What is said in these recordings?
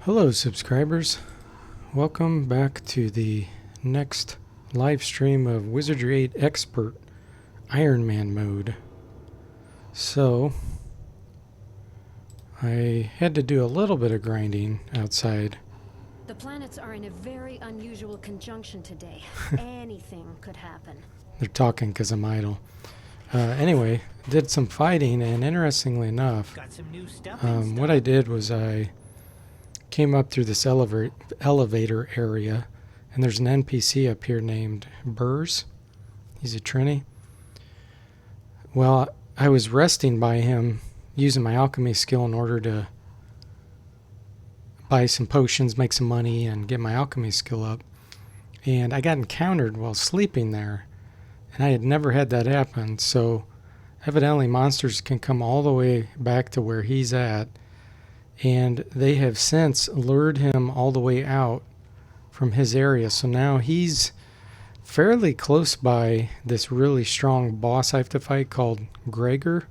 Hello subscribers, welcome back to the next live stream of Wizardry 8 Expert Iron Man mode. So, I had to do a little bit of grinding outside. The planets are in a very unusual conjunction today. Anything could happen. They're talking because I'm idle. Anyway, did some fighting, and interestingly enough, what I did was I came up through this elevator area, and there's an NPC up here named Burrs. He's a Trini. Well, I was resting by him using my alchemy skill in order to buy some potions, make some money, and get my alchemy skill up. And I got encountered while sleeping there, and I had never had that happen. So evidently monsters can come all the way back to where he's at, and they have since lured him all the way out from his area. So now he's fairly close by this really strong boss I have to fight called Gregor.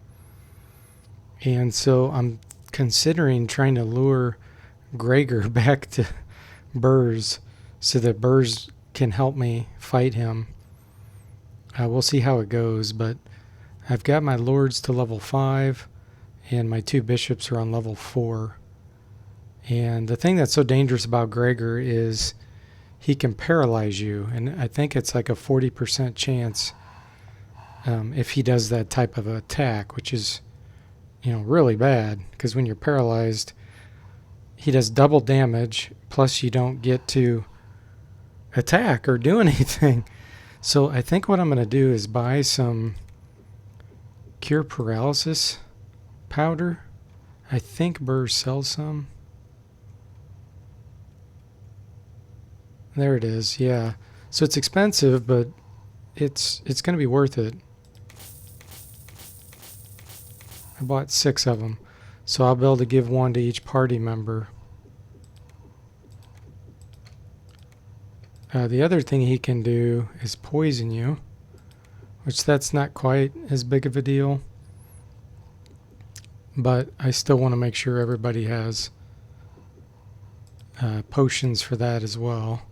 And so I'm considering trying to lure Gregor back to Burrs so that Burrs can help me fight him. We'll see how it goes, but I've got my lords to level 5 and my 2 bishops are on level 4. And the thing that's so dangerous about Gregor is he can paralyze you, and I think it's like a 40% chance if he does that type of attack, which is, really bad, because when you're paralyzed, he does double damage, plus you don't get to attack or do anything. So I think what I'm going to do is buy some cure paralysis powder. I think Burrs sells some. There it is, yeah. So it's expensive, but it's going to be worth it. I bought 6 of them, so I'll be able to give one to each party member. The other thing he can do is poison you, which that's not quite as big of a deal. But I still want to make sure everybody has potions for that as well.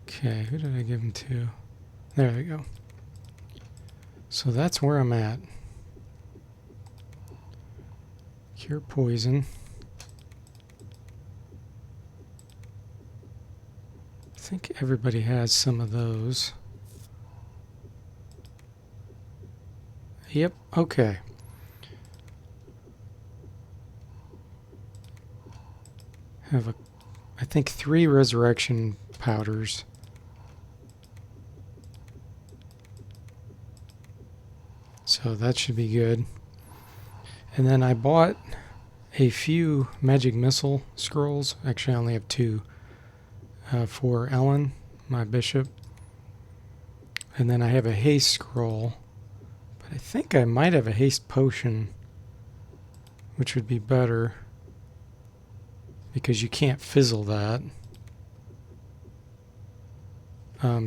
Okay, who did I give them to? There we go. So that's where I'm at. Cure poison. I think everybody has some of those. Yep, okay. Have I think 3 resurrection powders. So that should be good. And then I bought a few magic missile scrolls. Actually, I only have 2 for Ellen, my bishop. And then I have a haste scroll. But I think I might have a haste potion, which would be better, because you can't fizzle that.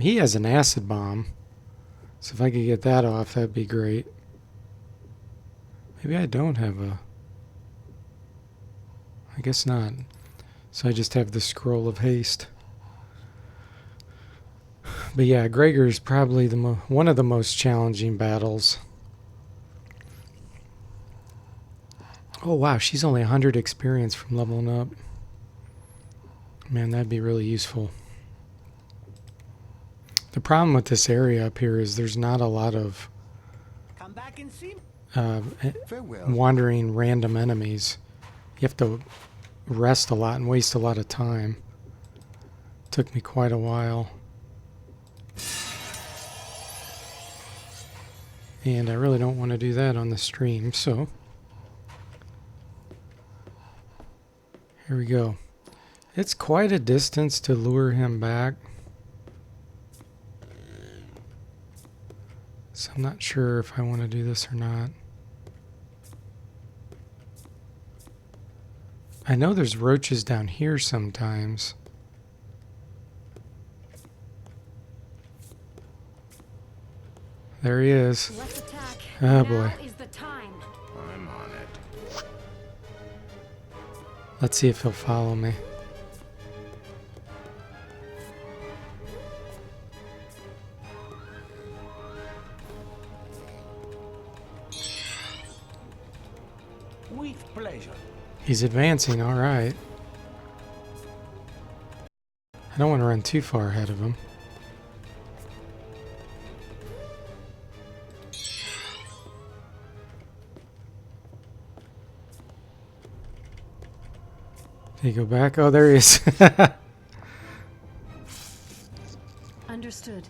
He has an acid bomb, so if I could get that off, that'd be great. Maybe I don't have a... I guess not. So I just have the scroll of haste. But yeah, Gregor is probably one of the most challenging battles. Oh wow, she's only 100 experience from leveling up. Man, that'd be really useful. The problem with this area up here is there's not a lot of wandering random enemies. You have to rest a lot and waste a lot of time. Took me quite a while. And I really don't want to do that on the stream, so here we go. It's quite a distance to lure him back. So I'm not sure if I want to do this or not. I know there's roaches down here sometimes. There he is. Let's attack. Oh Now boy. is the time. I'm on it. Let's see if he'll follow me. With pleasure. He's advancing, alright. I don't want to run too far ahead of him. Did he go back? Oh, there he is. Understood.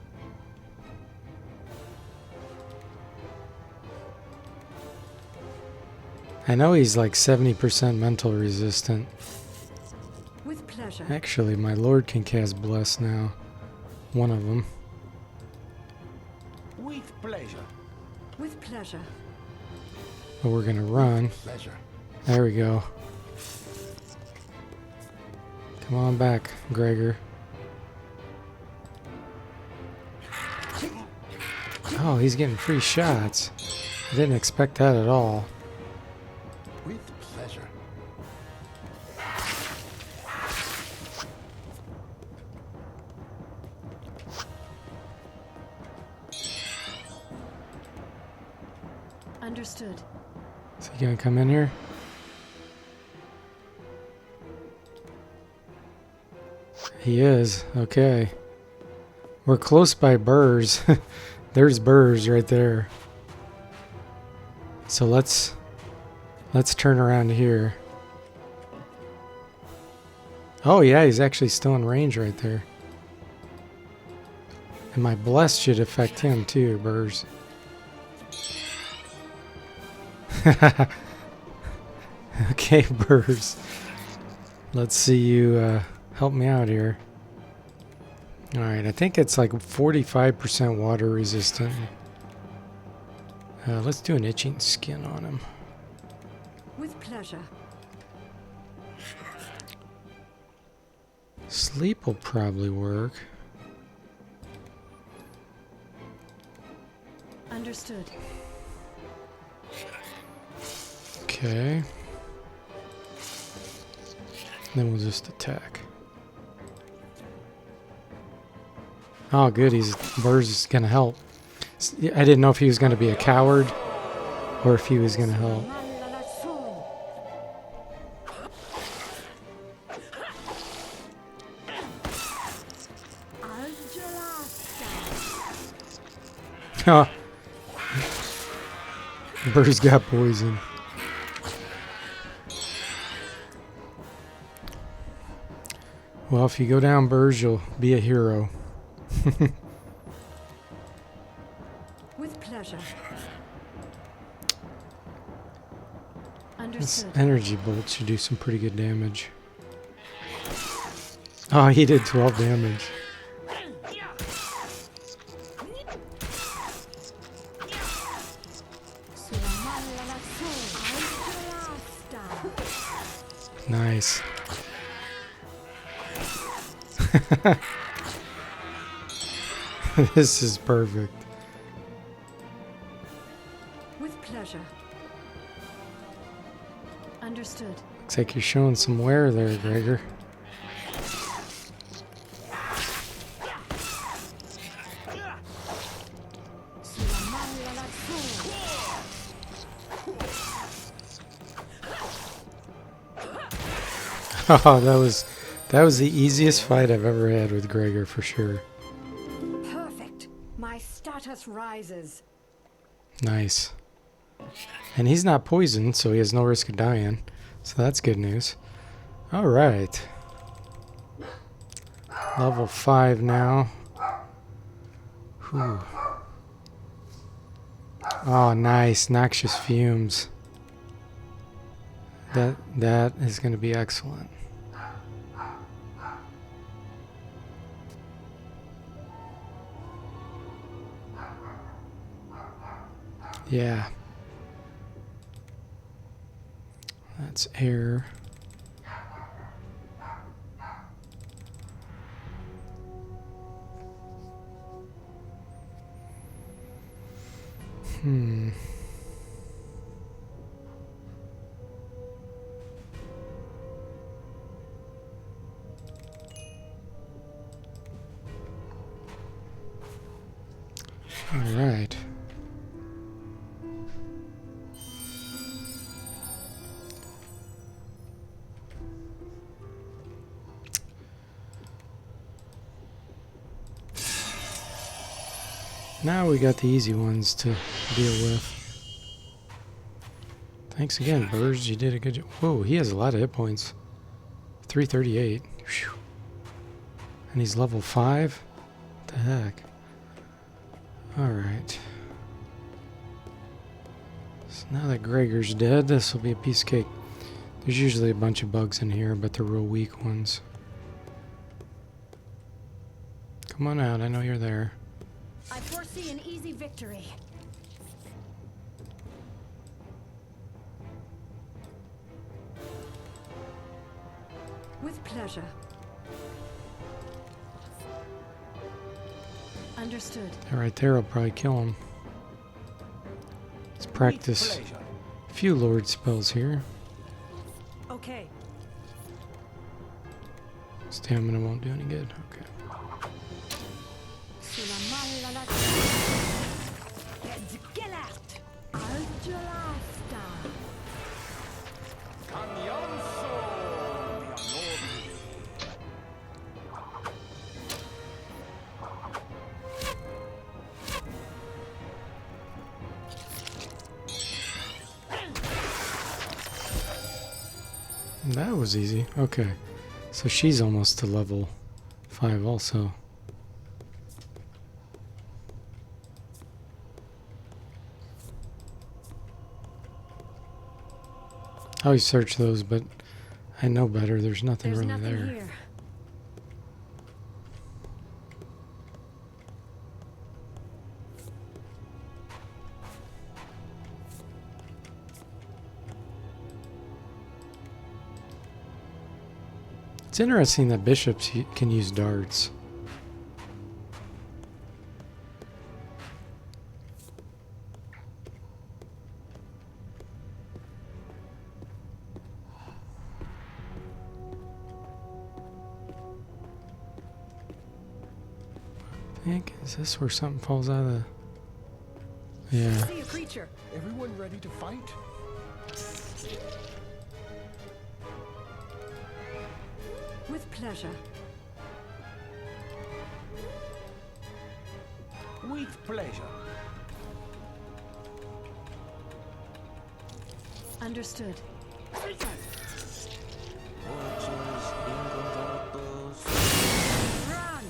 I know he's like 70% mental resistant. With pleasure. Actually, my lord can cast Bless now. One of them. With pleasure. With pleasure. But we're gonna run. Pleasure. There we go. Come on back, Gregor. Oh, he's getting free shots. I didn't expect that at all. With pleasure. Understood. Is he gonna come in here? He is. Okay. We're close by Burrs. There's Burrs right there. So let's turn around here. Oh yeah, he's actually still in range right there. And my Bless should affect him too, Burrs. Okay, Burrs. Let's see you help me out here. Alright, I think it's like 45% water resistant. Let's do an itching skin on him. With pleasure. Sleep will probably work. Understood. Okay. Then we'll just attack. Oh, good. Burrs is gonna help. I didn't know if he was gonna be a coward or if he was gonna help. Oh. Burrs got poison. Well, if you go down Burrs, you'll be a hero. With pleasure. This Understood. energy bolt should do some pretty good damage. Oh, he did 12 damage. Nice. This is perfect. With pleasure. Understood. Looks like you're showing some wear there, Gregor. Oh, that was the easiest fight I've ever had with Gregor for sure. Perfect. My status rises. Nice. And he's not poisoned, so he has no risk of dying. So that's good news. Alright. Level 5 now. Whew. Oh, nice. Noxious fumes. That is going to be excellent. Yeah. That's air. Hmm. All right. Now we got the easy ones to deal with. Thanks again, Burrs. You did a good job. Whoa, he has a lot of hit points. 338. Whew. And he's level 5? What the heck? Alright. So now that Gregor's dead, this will be a piece of cake. There's usually a bunch of bugs in here, but they're real weak ones. Come on out, I know you're there. I foresee an easy victory. With pleasure. Understood. That right there will probably kill him. Let's practice With pleasure. a few Lord spells here. Okay. Stamina won't do any good. Okay. That was easy. Okay. So she's almost to level 5 also. I always search those, but I know better. There's nothing really there. Here. It's interesting that bishops can use darts. I think, is this where something falls out of the... Yeah. See a creature. Everyone ready to fight? With pleasure. With pleasure. Understood. Run!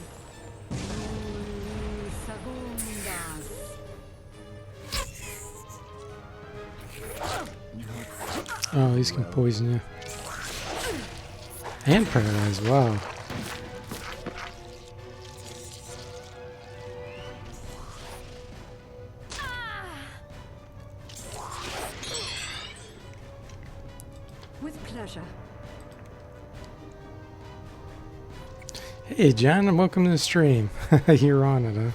Oh, these can poison you. And paralyze, wow. With pleasure. Hey John, and welcome to the stream. You're on it, huh?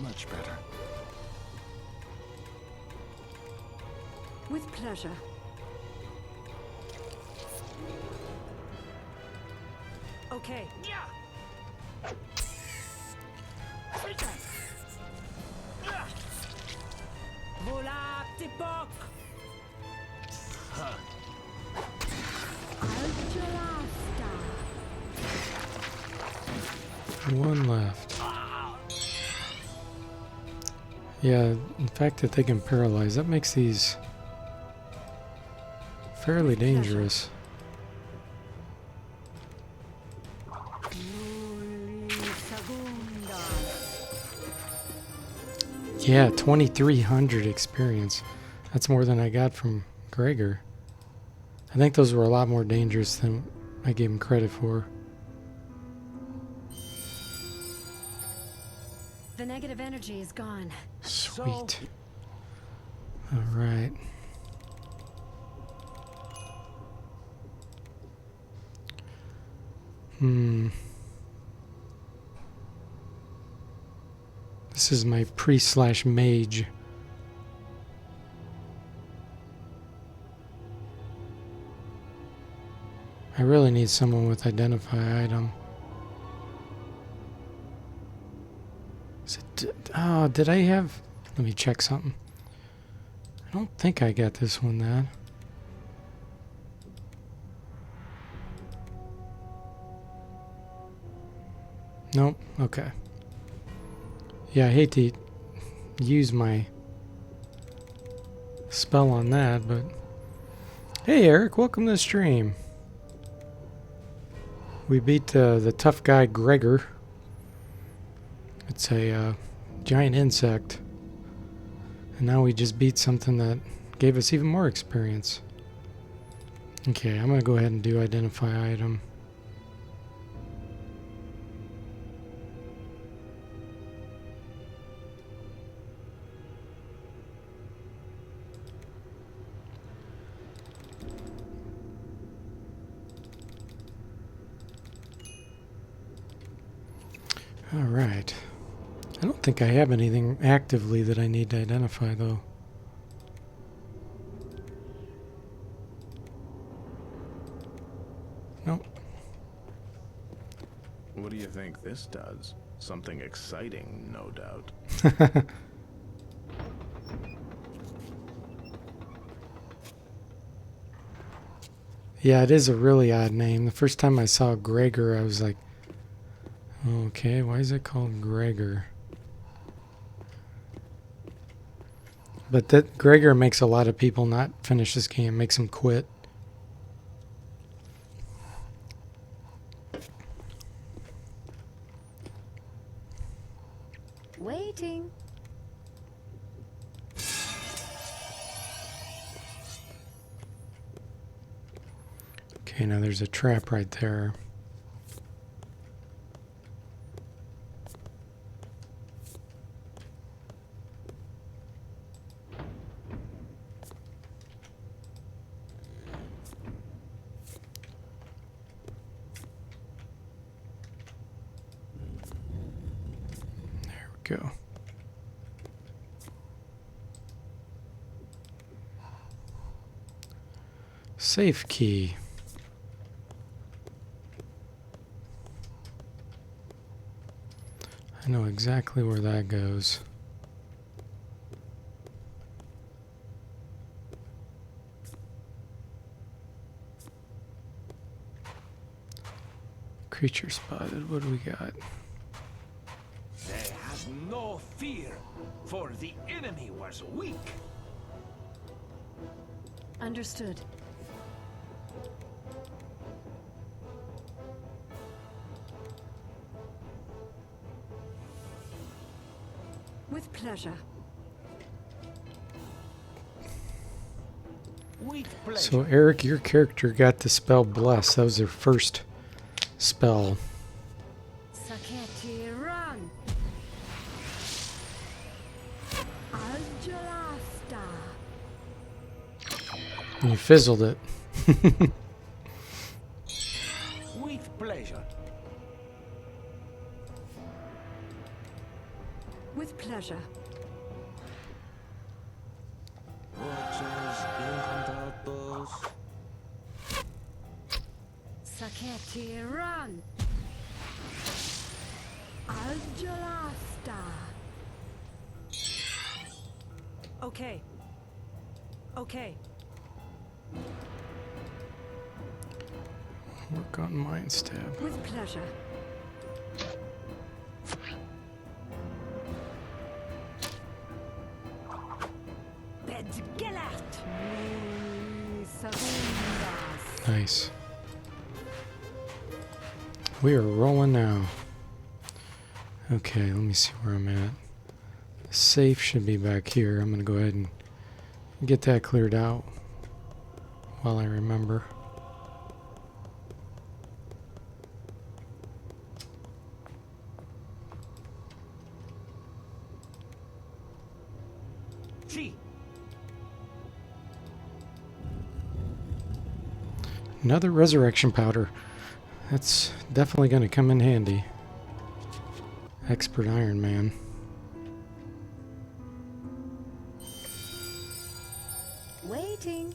Much better. With pleasure. Okay. Voilà, petit poc. One left. Yeah, the fact that they can paralyze, that makes these fairly dangerous. Yeah, 2,300 experience. That's more than I got from Gregor. I think those were a lot more dangerous than I gave him credit for. The negative energy is gone. Sweet. All right. This is my priest/mage. I really need someone with identify item. Is it, oh, did I have... Let me check something. I don't think I got this one then. Nope. Okay. Yeah, I hate to use my spell on that, but... Hey, Eric, welcome to the stream. We beat the tough guy, Gregor. It's a giant insect. And now we just beat something that gave us even more experience. Okay, I'm going to go ahead and do identify item. Alright. I don't think I have anything actively that I need to identify, though. Nope. What do you think this does? Something exciting, no doubt. Yeah, it is a really odd name. The first time I saw Gregor, I was like, okay, why is it called Gregor? But that Gregor makes a lot of people not finish this game, makes them quit. Waiting. Okay, now there's a trap right there. Go. Safe key. I know exactly where that goes. Creature spotted. What do we got? They had no fear, for the enemy was weak. Understood. With pleasure. With pleasure. So Eric, your character got the spell Bless. That was their first spell. Saketi run. Aljalasta. And you fizzled it. With pleasure. With pleasure. Saketi run. Aljalasta. Okay. Okay. Work on Mind Stab. With pleasure. Nice. We are rolling now. Okay, let me see where I'm at. The safe should be back here. I'm going to go ahead and get that cleared out while I remember. See. Another resurrection powder. That's definitely going to come in handy. Expert Iron Man. Waiting.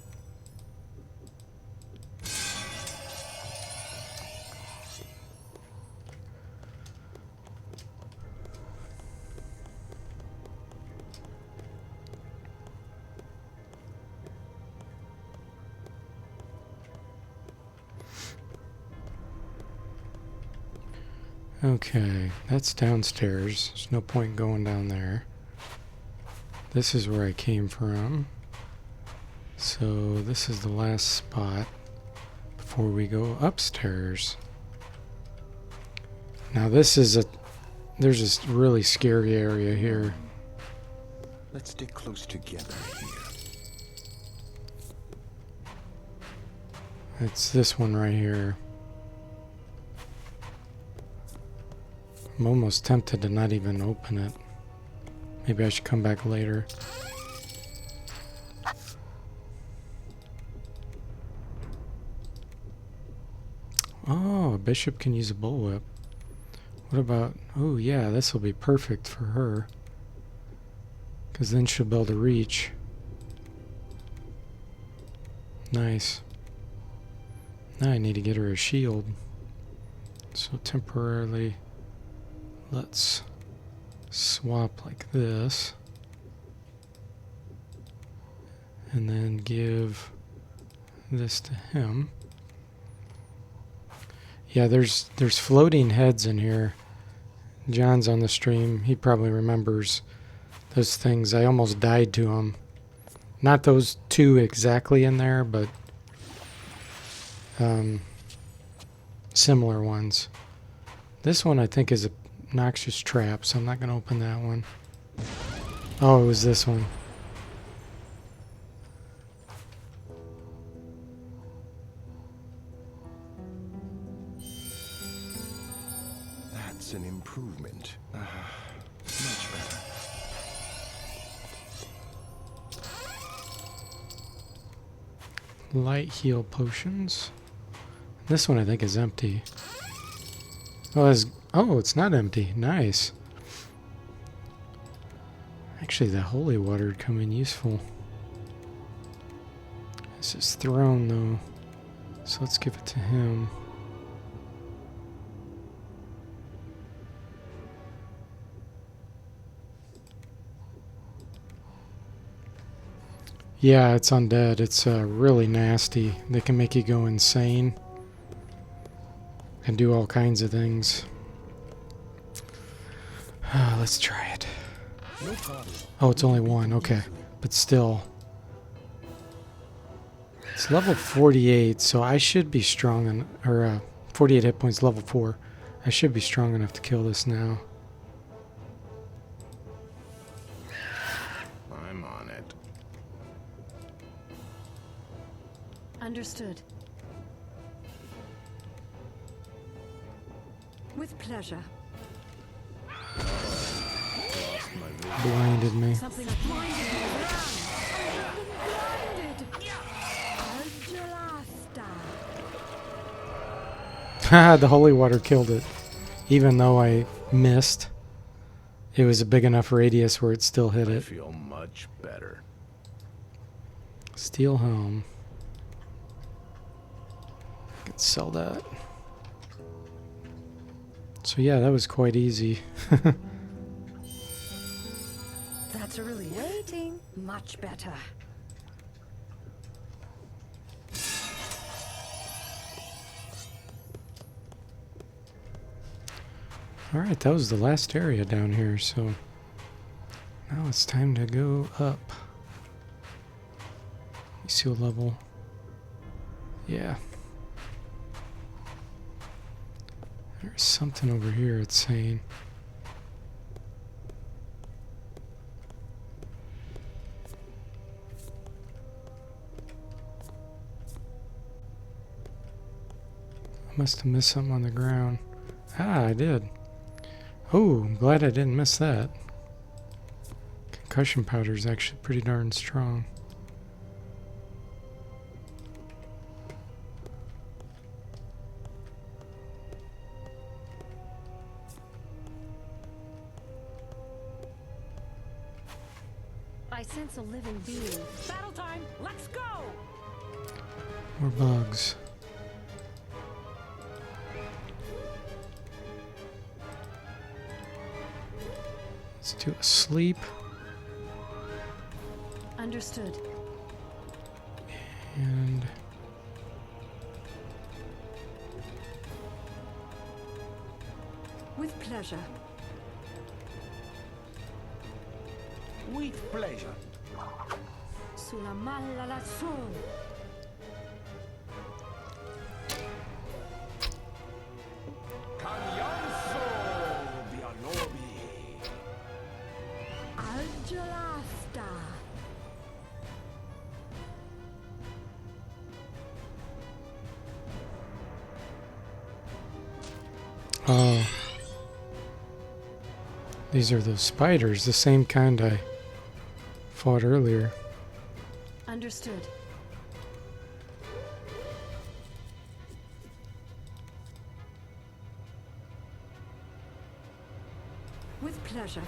Okay, that's downstairs. There's no point going down there. This is where I came from. So this is the last spot before we go upstairs. Now this is there's this really scary area here. Let's stick close together here. It's this one right here. I'm almost tempted to not even open it. Maybe I should come back later. Oh, a bishop can use a bullwhip. What about... Oh yeah, this will be perfect for her. Because then she'll be able to reach. Nice. Now I need to get her a shield. So temporarily... Let's swap like this. And then give this to him. Yeah, there's floating heads in here. John's on the stream. He probably remembers those things. I almost died to them. Not those two exactly in there, but similar ones. This one I think is a noxious trap, so I'm not going to open that one. Oh, it was this one. That's an improvement. Much better. Light heal potions. This one I think is empty. Oh, it's not empty. Nice. Actually, the holy water would come in useful. This is throne, though. So let's give it to him. Yeah, it's undead. It's really nasty. They can make you go insane. And do all kinds of things. Let's try it. Oh, it's only one. Okay. But still. It's level 48, so I should be strong or 48 hit points, level 4. I should be strong enough to kill this now. I'm on it. Understood. With pleasure. Lost my vision. Blinded me. Something blinded me. Haha, the holy water killed it. Even though I missed, it was a big enough radius where it still hit I it. feel much better. Steel helm. I could sell that. So yeah, that was quite easy. That's a relief. Waiting. Much better. Alright, that was the last area down here, so now it's time to go up. Let me see what level. Yeah. There's something over here it's saying. I must have missed something on the ground. Ah, I did. Oh, I'm glad I didn't miss that. Can concussion powder is actually pretty darn strong. I sense a living being. Battle time! Let's go! More bugs. Let's do a sleep. Understood. And With pleasure. With pleasure. Sulla malla lassù. Caglianzo Bialobi. Algelasta. oh, these are those spiders, the same kind I fought earlier. Understood. With pleasure.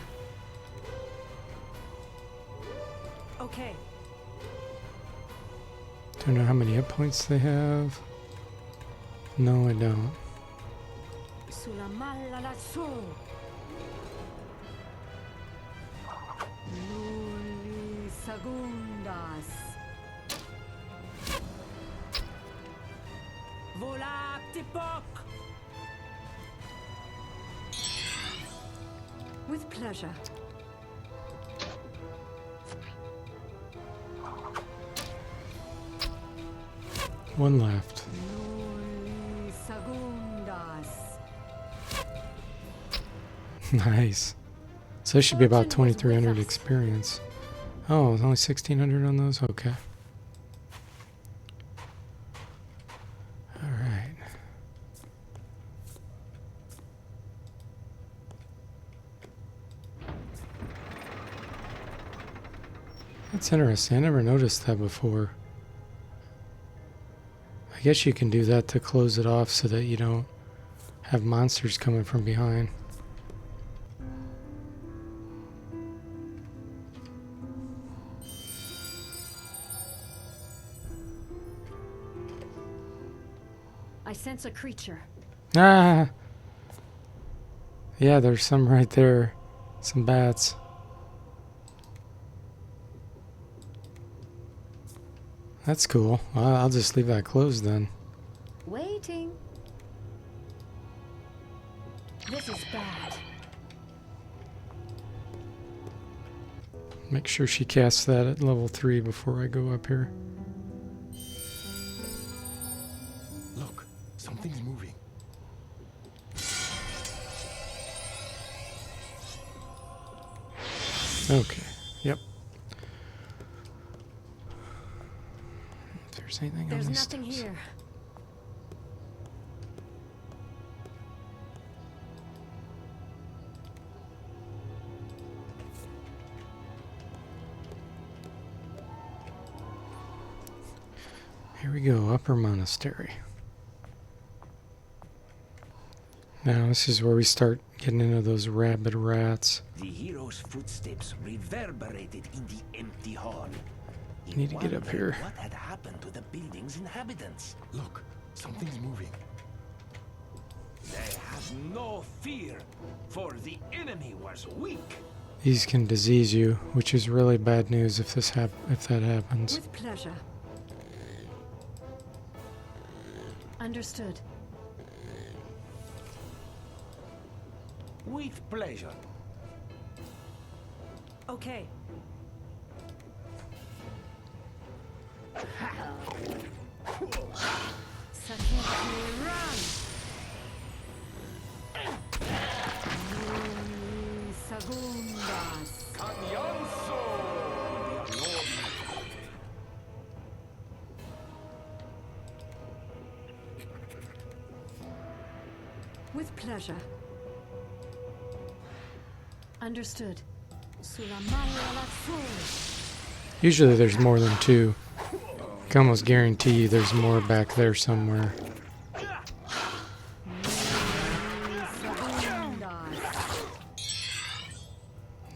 Okay. Don't know how many hit points they have. No, I don't. Sulla malla lassù. Lulli segundas. Volati poc. With pleasure. One left. Lulli segundas. Nice. So this should be about 2,300 experience. Oh, it's only 1,600 on those? Okay. Alright. That's interesting. I never noticed that before. I guess you can do that to close it off so that you don't have monsters coming from behind. I sense a creature. Ah! Yeah, there's some right there. Some bats. That's cool. Well, I'll just leave that closed then. Waiting. This is bad. Make sure she casts that at level 3 before I go up here. Look, something's moving. Okay. Yep. If there's anything There's on these nothing steps. here. Here we go, Upper Monastery. Now this is where we start getting into those rabid rats. The hero's footsteps reverberated in the empty hall. He Need to get up wondered here. What had happened to the building's inhabitants? Look, something's moving. They had no fear, for the enemy was weak. These can disease you, which is really bad news if if that happens. With pleasure. Understood. With pleasure. Okay. Saketi run. Lulli segundas. Caglianzo Bialobi. With pleasure. Understood. Sulla mano all'azzurro. Usually there's more than two. I can almost guarantee you there's more back there somewhere.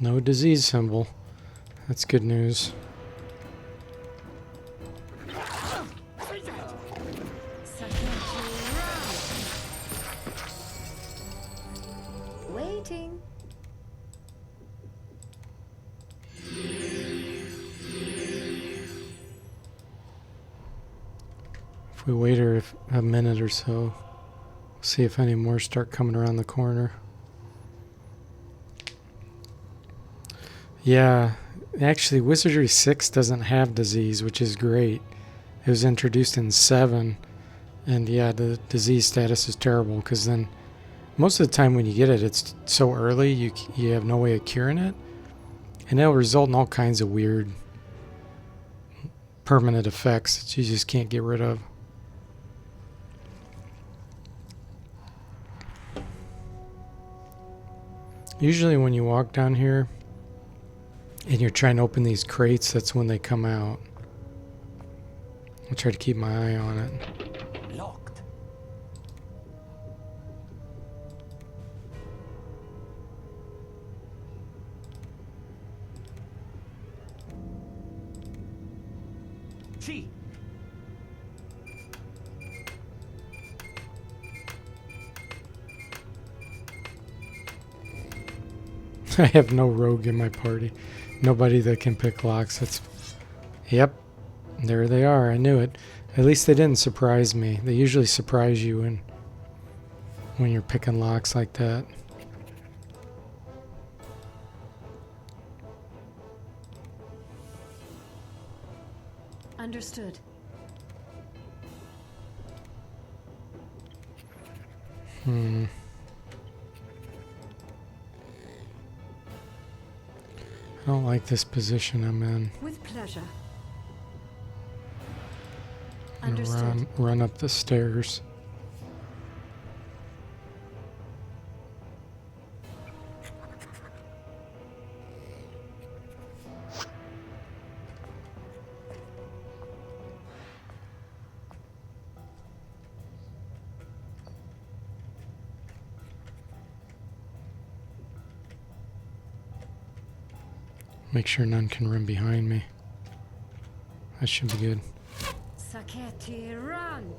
No disease symbol. That's good news. Waiting. If we wait a minute or so, we'll see if any more start coming around the corner. Yeah, actually Wizardry 6 doesn't have disease, which is great. It was introduced in 7, and yeah, the disease status is terrible, because then most of the time when you get it, it's so early, you have no way of curing it, and it'll result in all kinds of weird permanent effects that you just can't get rid of. Usually when you walk down here and you're trying to open these crates, that's when they come out. I'll try to keep my eye on it. Locked. See. I have no rogue in my party. Nobody that can pick locks. Yep. There they are. I knew it. At least they didn't surprise me. They usually surprise you when you're picking locks like that. Understood. I don't like this position I'm in. With pleasure. I'm gonna Understood. run up the stairs. Make sure none can run behind me. That should be good. Sacchetti, run!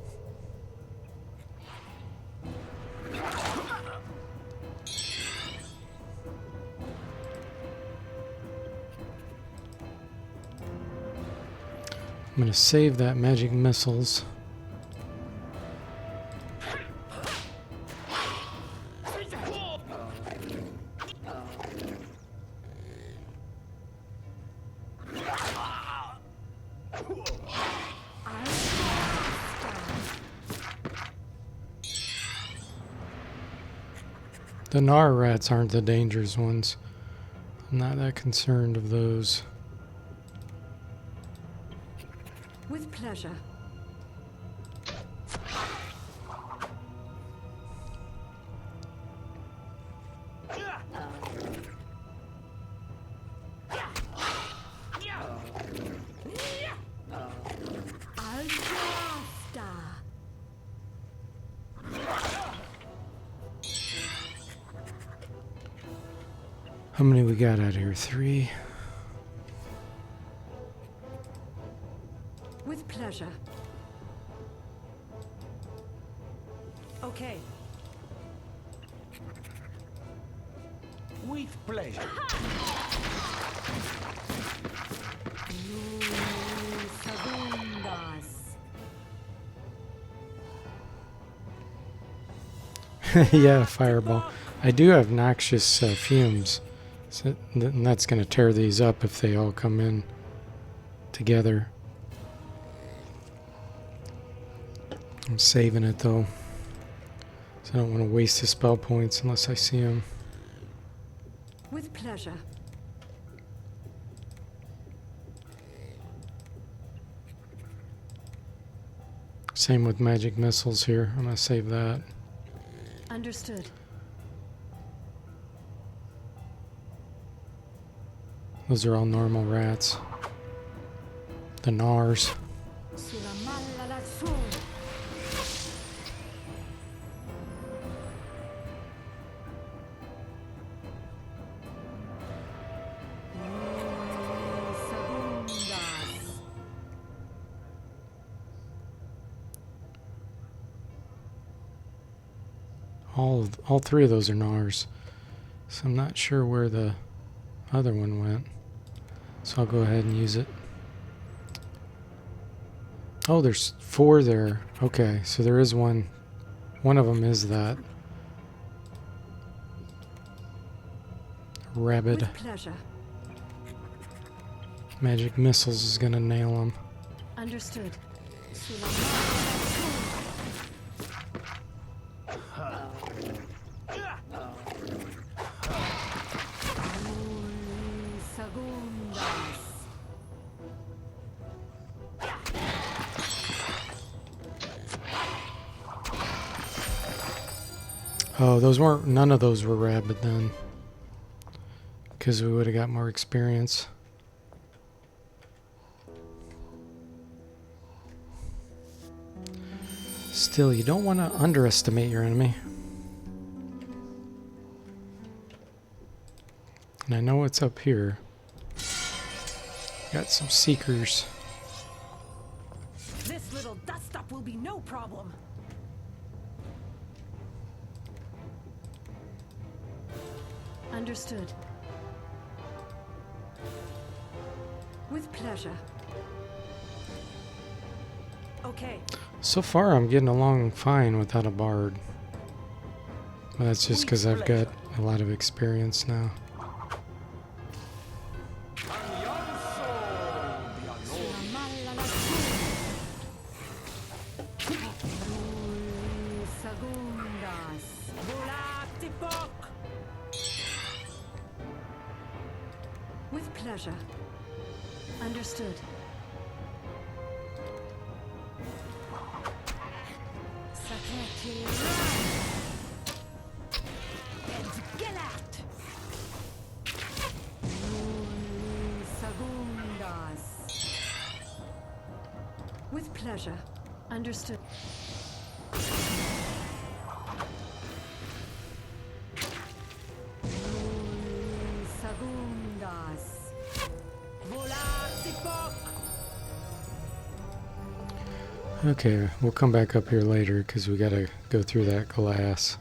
I'm going to save that magic missiles. The Nar rats aren't the dangerous ones. I'm not that concerned of those. With pleasure. How many we got out here? 3. With pleasure. Okay. With pleasure. Yeah, fireball. I do have noxious fumes. So, and that's going to tear these up if they all come in together. I'm saving it though. So I don't want to waste the spell points unless I see them. With pleasure. Same with magic missiles here. I'm going to save that. Understood. Those are all normal rats. The gnars. Sulla malla lassù. Segundas. All three of those are gnars. So I'm not sure where the other one went. So I'll go ahead and use it. Oh, there's 4 there. Okay, so there is one. One of them is that. Rabbit. With pleasure. Magic missiles is gonna nail him. Understood. Sulla malla lassù. Segundas. Oh, those weren't. None of those were rabbit then. Because we would have got more experience. Still, you don't want to underestimate your enemy. And I know it's up here. Got some seekers. This little dust up will be no problem. Understood. With pleasure. Okay. So far, I'm getting along fine without a bard. But that's just because I've got a lot of experience now. Sulla malla lassù. Segundas. Volati poc. With pleasure. Understood. Sacchetti. And Gelat. Segundas. With pleasure. Understood. Segundas. Volati poc. Okay, we'll come back up here later because we gotta go through that glass.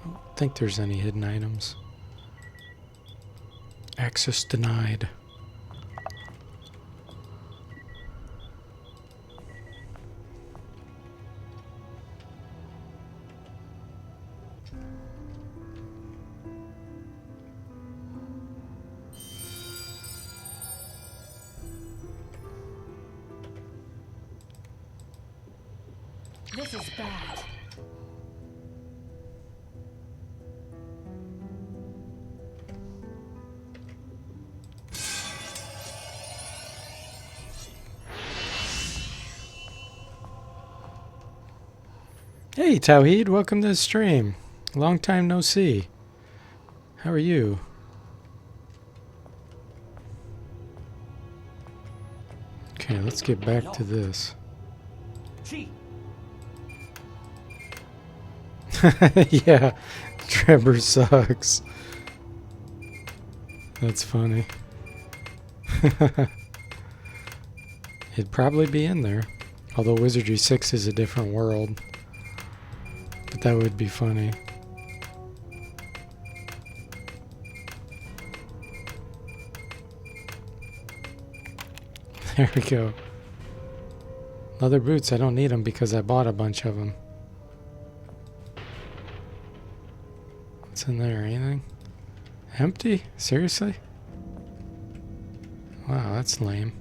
I don't think there's any hidden items. Access denied. This is bad. Hey Tawheed, welcome to the stream. Long time no see. How are you? Okay, let's get back to this. She. Yeah, Trevor sucks. That's funny. It'd probably be in there. Although Wizardry 6 is a different world. But that would be funny. There we go. Leather boots, I don't need them because I bought a bunch of them. What's in there? Anything? Empty? Seriously? Wow, that's lame.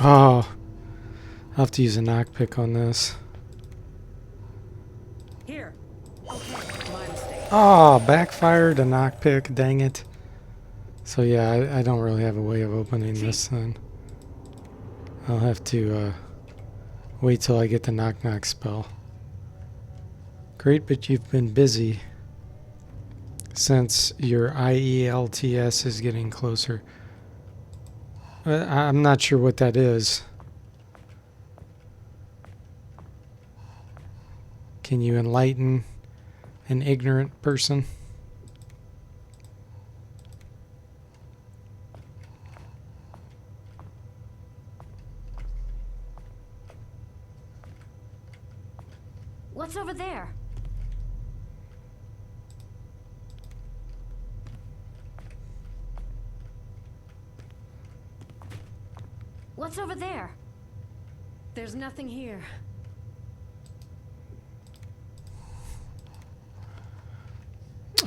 Oh, I'll have to use a knockpick on this. Here. Okay, my mistake. Oh, backfired a knockpick. Dang it. So yeah, I don't really have a way of opening this then. I'll have to wait till I get the knock-knock spell. Great, but you've been busy since your IELTS is getting closer. I'm not sure what that is. Can you enlighten an ignorant person? What's over there? What's over there? There's nothing here.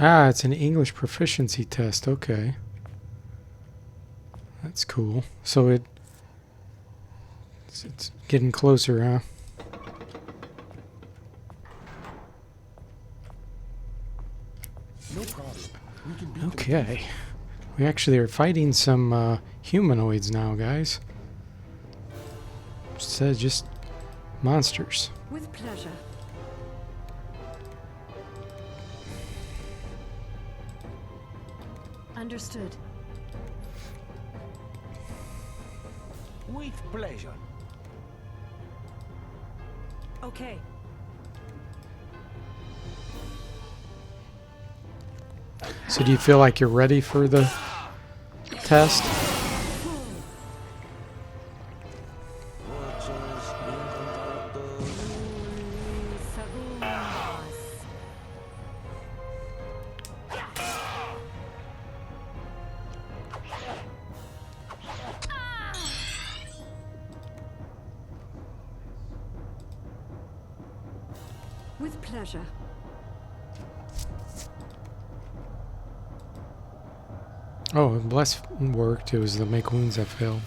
Ah, it's an English proficiency test. Okay. That's cool. So it's getting closer, huh? No problem. We can beat them. Okay. We actually are fighting some humanoids now, guys. Instead of just monsters. With pleasure. Understood. With pleasure. Okay. So do you feel like you're ready for the test? With pleasure. Oh, bless worked. It was the make wounds that failed.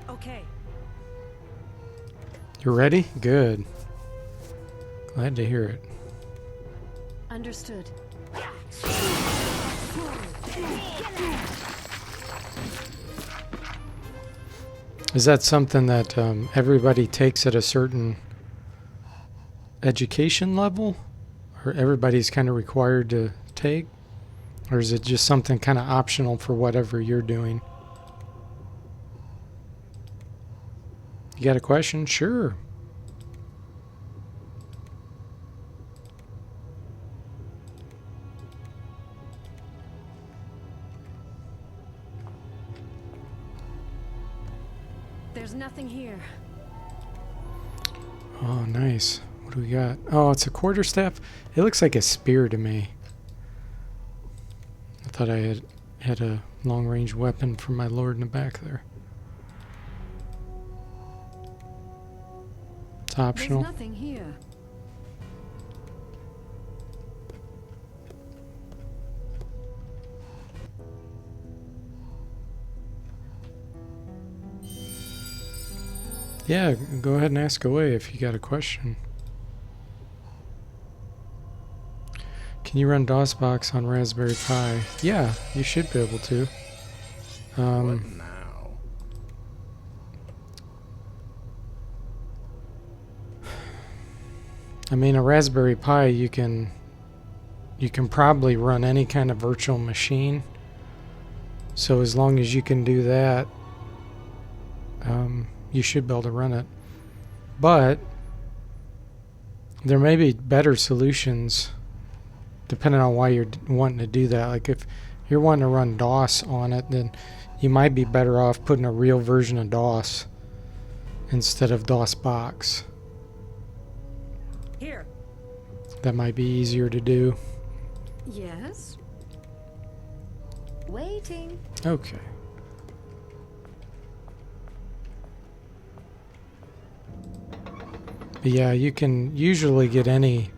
Okay. You ready? Good. Glad to hear it. Understood. Is that something that everybody takes at a certain education level? Or everybody's kind of required to take? Or is it just something kind of optional for whatever you're doing? You got a question? Sure. There's nothing here. Oh, nice. What do we got? Oh, it's a quarterstaff. It looks like a spear to me. I thought I had a long-range weapon from my lord in the back there. It's optional. There's nothing here. Yeah, go ahead and ask away if you got a question. Can you run DOSBox on Raspberry Pi? Yeah, you should be able to. What now? I mean, a Raspberry Pi, you can probably run any kind of virtual machine. So as long as you can do that, you should be able to run it. But there may be better solutions depending on why you're wanting to do that. Like if you're wanting to run DOS on it, then you might be better off putting a real version of DOS instead of DOSBox. Here. That might be easier to do. Yes. Waiting. Okay. But yeah, you can usually get any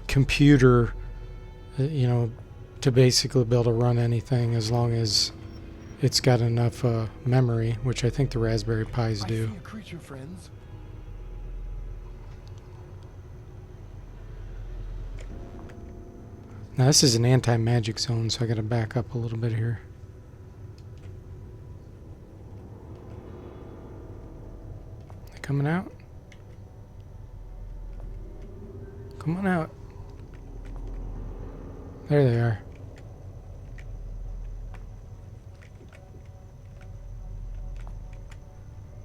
computer, to basically be able to run anything as long as it's got enough memory, which I think the Raspberry Pis do. I see a creature, friends. Now this is an anti-magic zone, so I gotta back up a little bit here. They coming out? Come on out. There they are.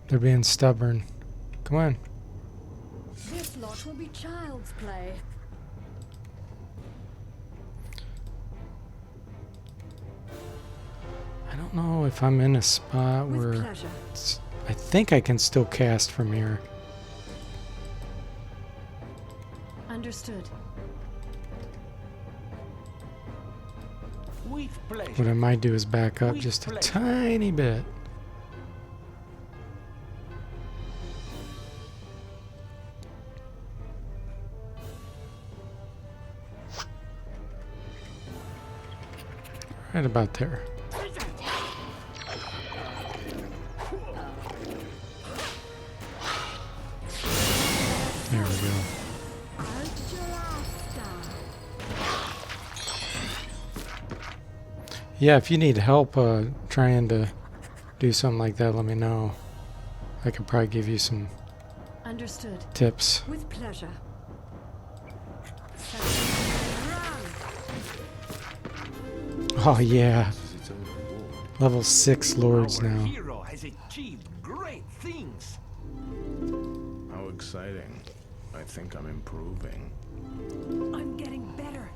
They're being stubborn. Come on. This lot will be child's play. I don't know if I'm in a spot With where pleasure. I think I can still cast from here. Understood. With What pleasure. I might do is back up With just a pleasure. tiny bit. Right about there. There we go. Yeah, if you need help trying to do something like that, let me know. I could probably give you some Understood. tips. With pleasure. Oh yeah, This is its own reward. level 6 lords Our now. hero has achieved great things. How exciting. I think I'm improving. I'm getting better.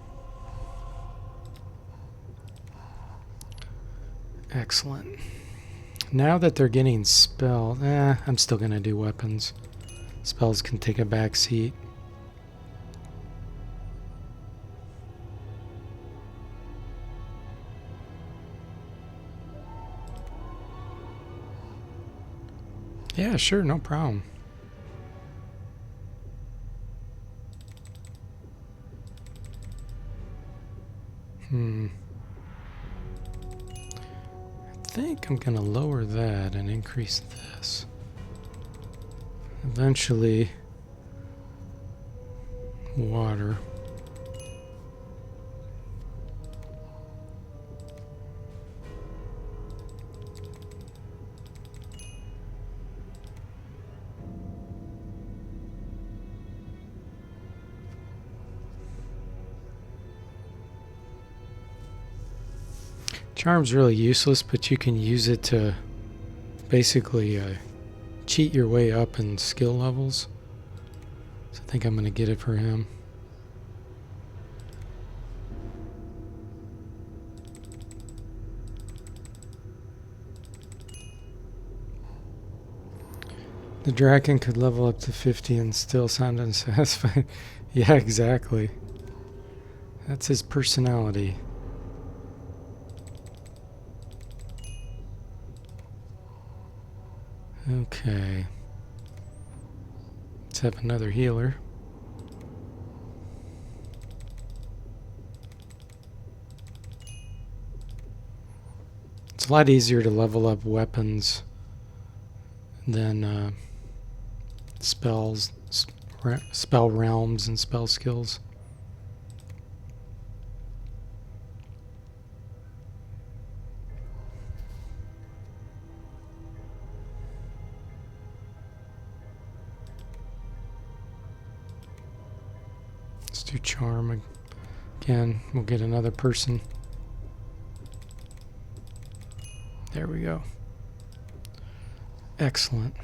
Excellent. Now that they're getting spell, I'm still gonna do weapons. Spells can take a back seat. Yeah, sure, no problem. I think I'm gonna lower that and increase this. Eventually, water. Charm's really useless, but you can use it to basically cheat your way up in skill levels. So I think I'm going to get it for him. The Draken could level up to 50 and still sound unsatisfied. Yeah, exactly. That's his personality. Okay. Let's have another healer. It's a lot easier to level up weapons than spells, spell realms, and spell skills. Let's do charm again. We'll get another person. There we go. Excellent.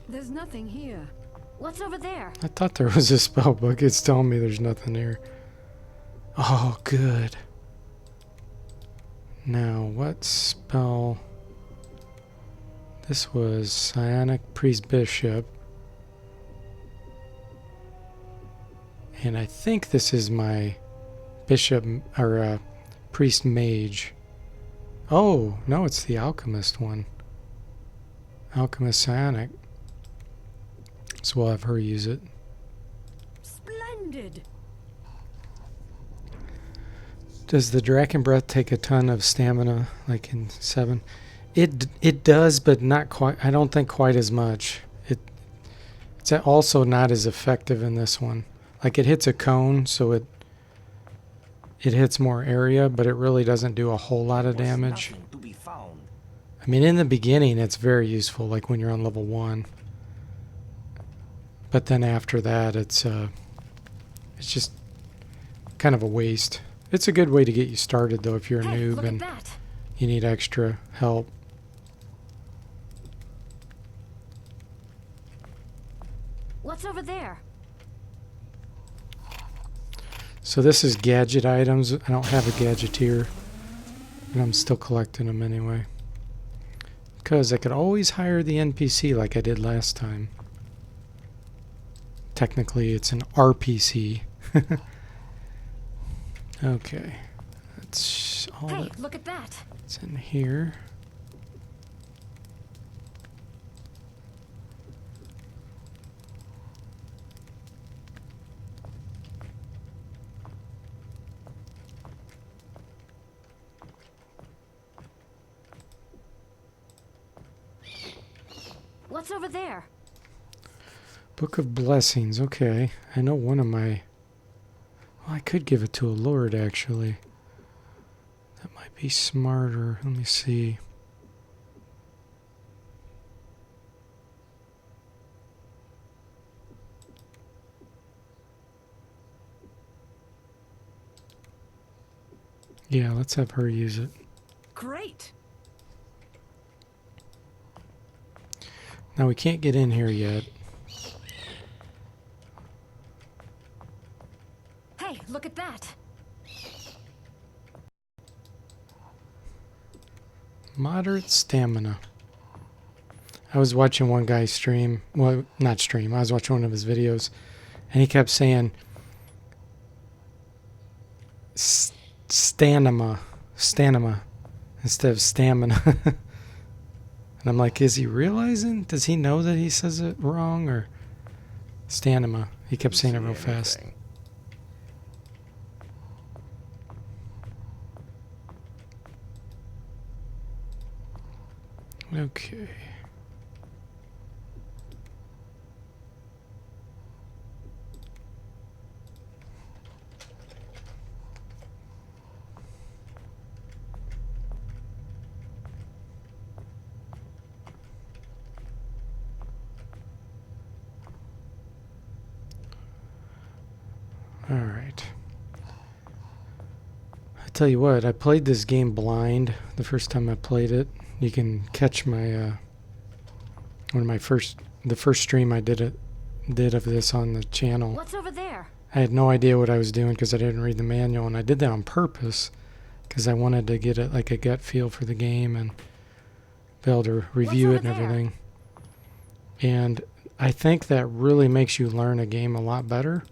There's nothing here. What's over there? I thought there was a spell book. It's telling me there's nothing here. Oh, good. Now, what spell? This was Psionic Priest Bishop. And I think this is my Bishop, or Priest Mage. Oh, no, it's the Alchemist one. Alchemist Psionic. So we'll have her use it. Does the Draken Breath take a ton of stamina, like in 7? It does, but not quite. I don't think quite as much. It's also not as effective in this one. Like, it hits a cone, so it hits more area, but it really doesn't do a whole lot of damage. Nothing to be found. I mean, in the beginning, it's very useful, like when you're on level 1. But then after that, it's just kind of a waste. It's a good way to get you started, though, if you're a Hey, noob look at and that. you need extra help. What's over there? So this is gadget items. I don't have a gadgeteer, and I'm still collecting them anyway. Because I could always hire the NPC like I did last time. Technically, it's an RPC. Okay. That's all Hey, look at that. that's in here. What's over there? Book of Blessings. Okay. I know one of my... Well, I could give it to a lord, actually. That might be smarter. Let me see. Yeah, let's have her use it. Great. Now, we can't get in here yet. Hey, look at that. Moderate stamina. I was watching one guy stream. Well, not stream. I was watching one of his videos. And he kept saying... Stanima instead of stamina. And I'm like, is he realizing? Does he know that he says it wrong? Or stanima? He kept saying it real fast. Anything. Okay. All right. I tell you what, I played this game blind the first time I played it. You can catch my one of the first stream I did of this on the channel. What's over there? I had no idea what I was doing because I didn't read the manual, and I did that on purpose because I wanted to get like a gut feel for the game and be able to review it over and there? everything. And I think that really makes you learn a game a lot better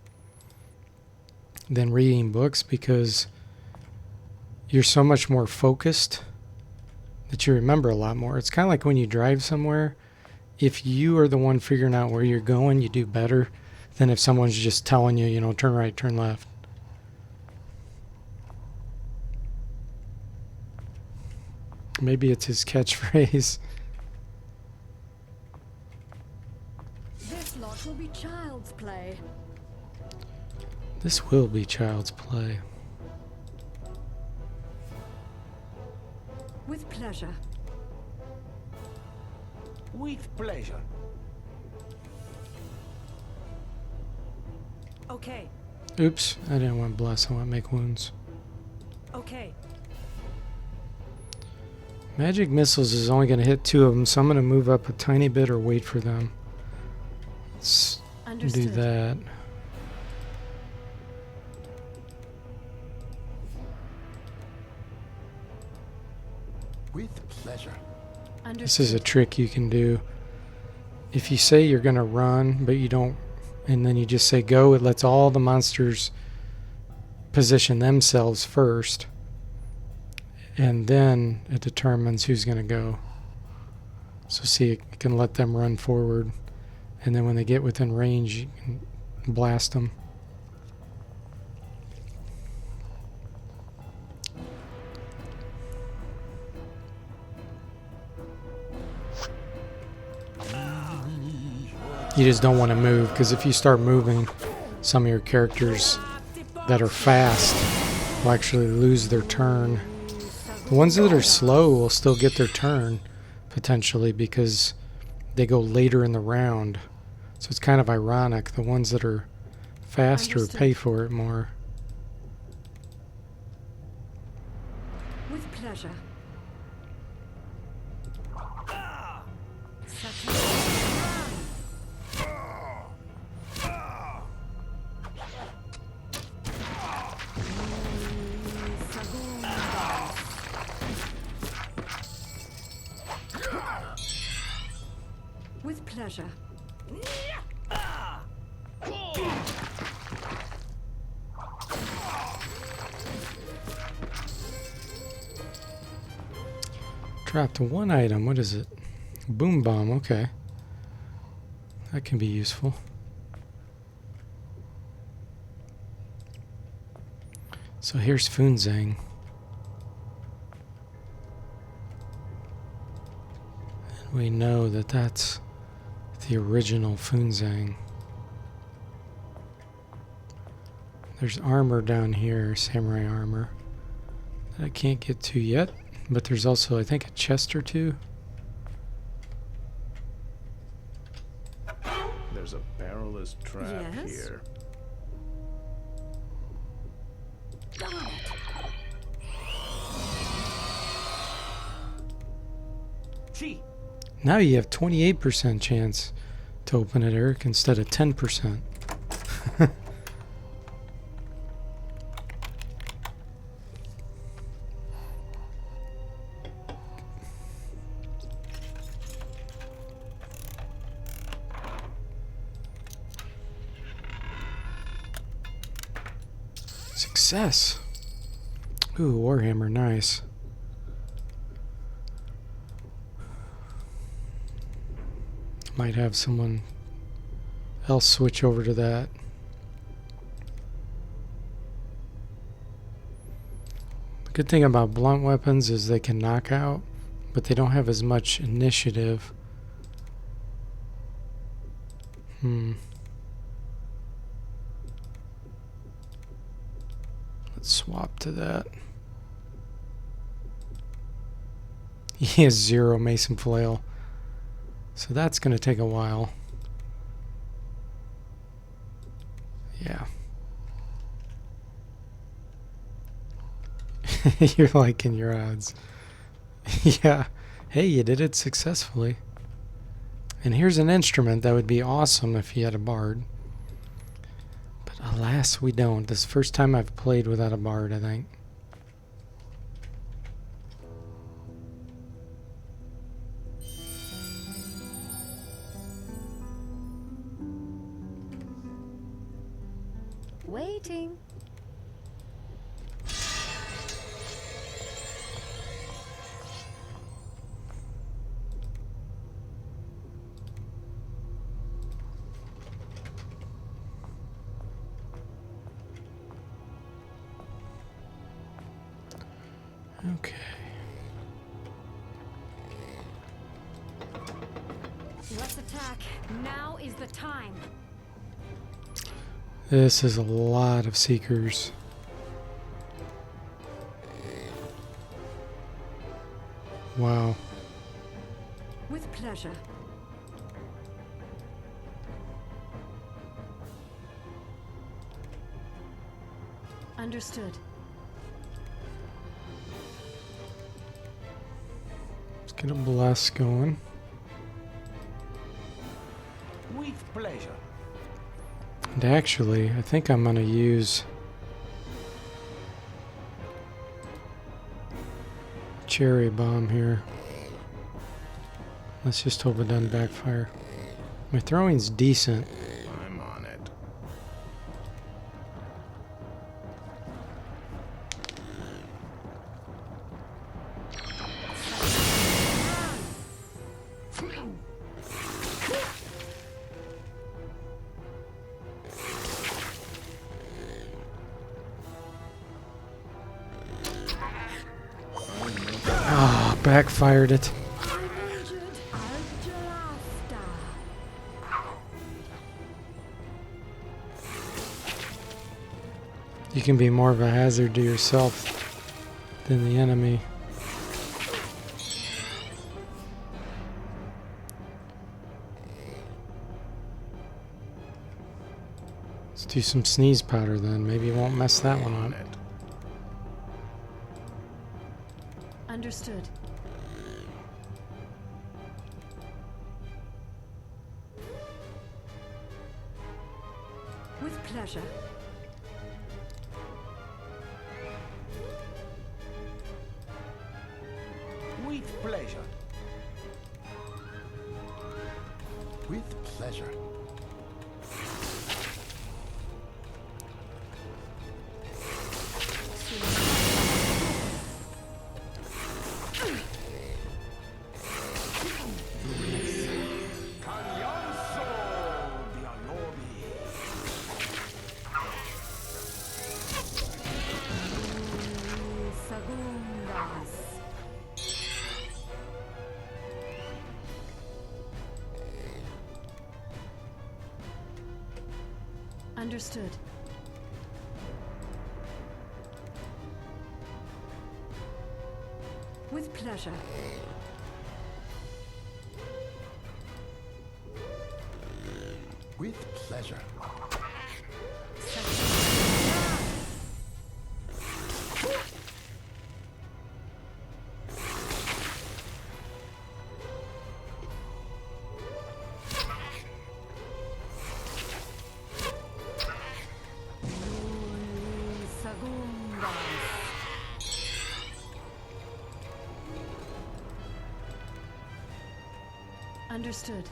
than reading books because you're so much more focused that you remember a lot more. It's kind of like when you drive somewhere. If you are the one figuring out where you're going, you do better than if someone's just telling you, turn right, turn left. Maybe it's his catchphrase. This lot will be child's play. This will be child's play. With pleasure. With pleasure. Okay. Oops, I didn't want bless, I want make wounds. Okay. Magic missiles is only going to hit 2 of them, so I'm going to move up a tiny bit or wait for them. Let's do Understood. that. With pleasure. This is a trick you can do. If you say you're going to run, but you don't, and then you just say go, it lets all the monsters position themselves first, and then it determines who's going to go. So see, it can let them run forward, and then when they get within range, you can blast them. You just don't want to move, because if you start moving, some of your characters that are fast will actually lose their turn. The ones that are slow will still get their turn, potentially, because they go later in the round. So it's kind of ironic. The ones that are faster Understood. pay for it more. With pleasure. With pleasure. Dropped one item. What is it? Boom bomb. Okay. That can be useful. So here's Funzang. And we know that that's the original Funzang. There's armor down here, samurai armor, that I can't get to yet. But there's also, I think, a chest or two. There's a perilous trap Yes? here. Darn it. See, Now you have 28% chance to open it, Eric, instead of 10%. Success. Ooh, Warhammer, nice. Might have someone else switch over to that. The good thing about blunt weapons is they can knock out, but they don't have as much initiative. Let's swap to that. He has 0 Mason Flail. So that's going to take a while. Yeah. You're liking your odds. Yeah. Hey, you did it successfully. And here's an instrument that would be awesome if you had a bard. But alas, we don't. This is the first time I've played without a bard, I think. Waiting. Okay. Let's attack. Now is the time. This is a lot of seekers. Wow. With pleasure. Understood. Let's get a bless going. with pleasure. And actually, I think I'm going to use cherry bomb here. Let's just hope it doesn't backfire. My throwing's decent. I'm on it. Ah, backfired it. I'm injured. I'll just die. You can be more of a hazard to yourself than the enemy. Let's do some sneeze powder then. Maybe it won't mess that one up. Understood. With pleasure. With pleasure. With pleasure. Caglianzo di Alobi. Segundas. Understood. With pleasure. With pleasure. Understood.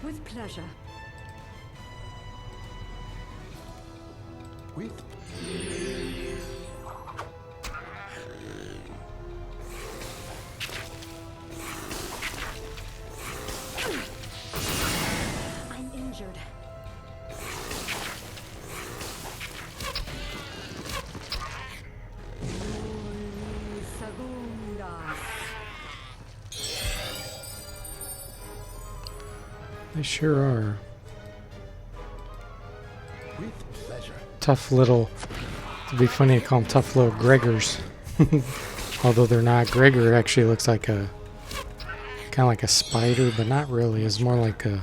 With pleasure. With I'm injured. Segundas. They sure are. with pleasure. Tough little... It'd be funny to call them tough little Gregors. Although they're not. Gregor actually looks like a... kind of like a spider, but not really. It's more like a...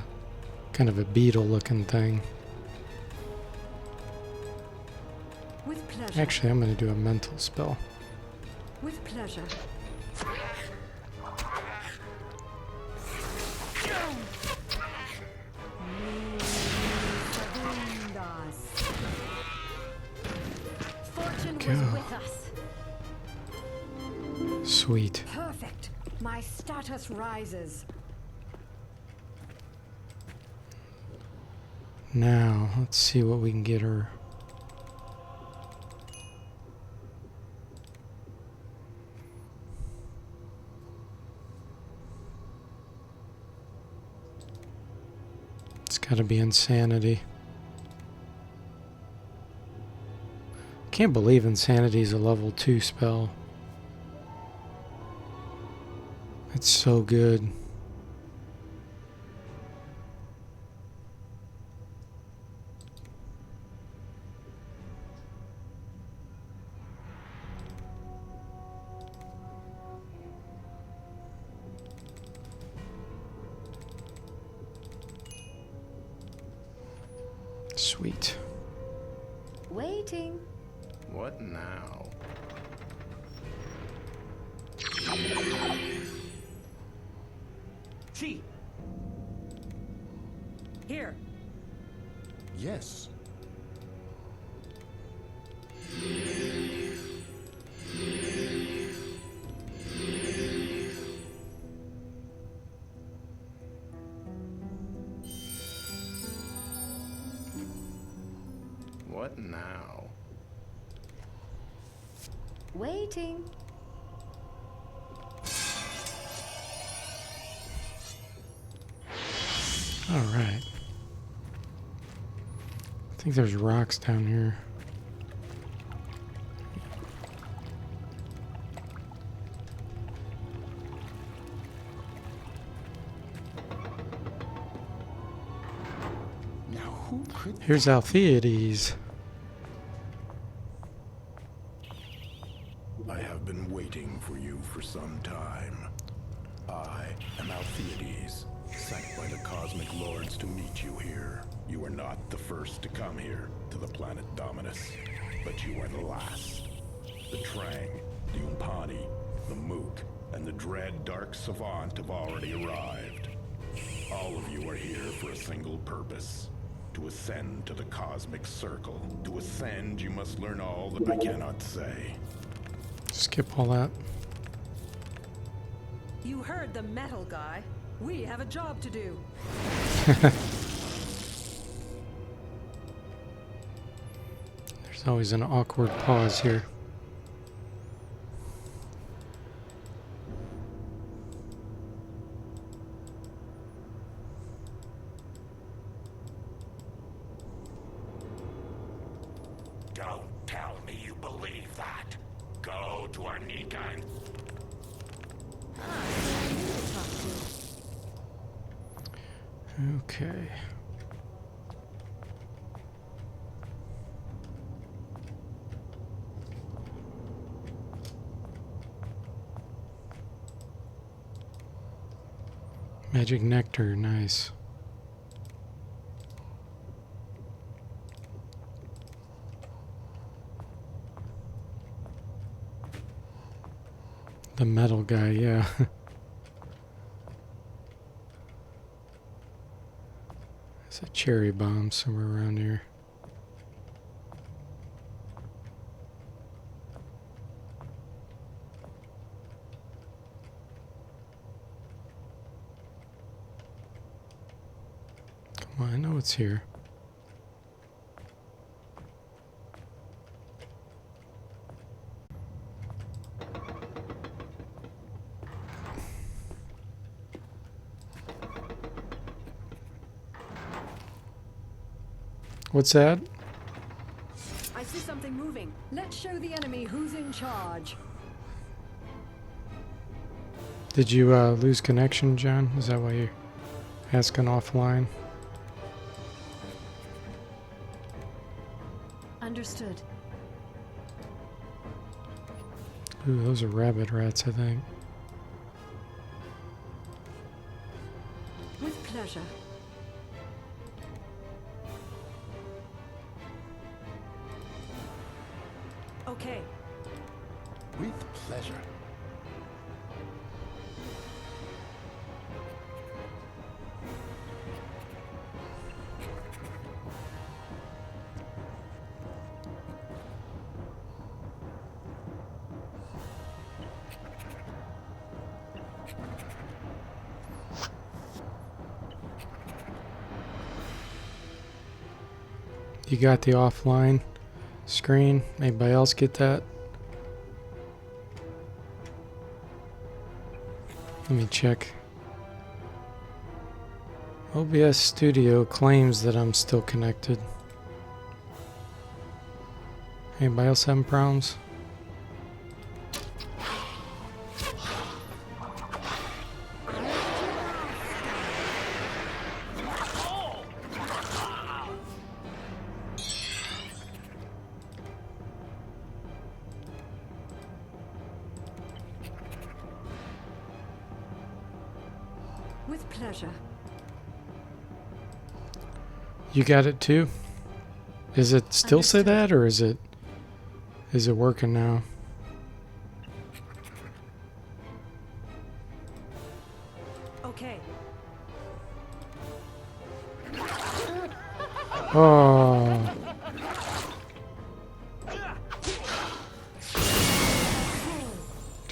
kind of a beetle looking thing. With pleasure. Actually, I'm going to do a mental spell. With pleasure. Segundas. Fortune was Go. with us. Sweet. Perfect. My status rises. Now, let's see what we can get her. It's gotta be insanity. Can't believe insanity is a level 2 spell. It's so good. Sweet. Waiting. What now? Chi. Here. Yes. What now? Waiting. All right. I think there's rocks down here. Who could... Here's Altheides. I have been waiting for you for some time. I am Altheides, sent by the Cosmic Lords to meet you here. You are not the first to come here, to the planet Dominus, but you are the last. The Trang, the Umpani, the Mook, and the dread Dark Savant have already arrived. All of you are here for a single purpose. To ascend to the Cosmic Circle. To ascend, you must learn all that I cannot say. Skip all that. You heard the metal guy. We have a job to do. There's always an awkward pause here. Don't tell me you believe that. Go to Arnika and... Okay. Magic nectar, nice. The metal guy, yeah. There's a cherry bomb somewhere around here. Come on, I know it's here. What's that? I see something moving. Let's show the enemy who's in charge. Did you lose connection, John? Is that why you're asking offline? Understood. Ooh, those are rabbit rats, I think. With pleasure. Okay. With pleasure. You got the offline screen? Anybody else get that? Let me check. OBS Studio claims that I'm still connected. Anybody else having problems? With pleasure. You got it too? Is it still say Understood. that, or is it working now? Okay. Oh.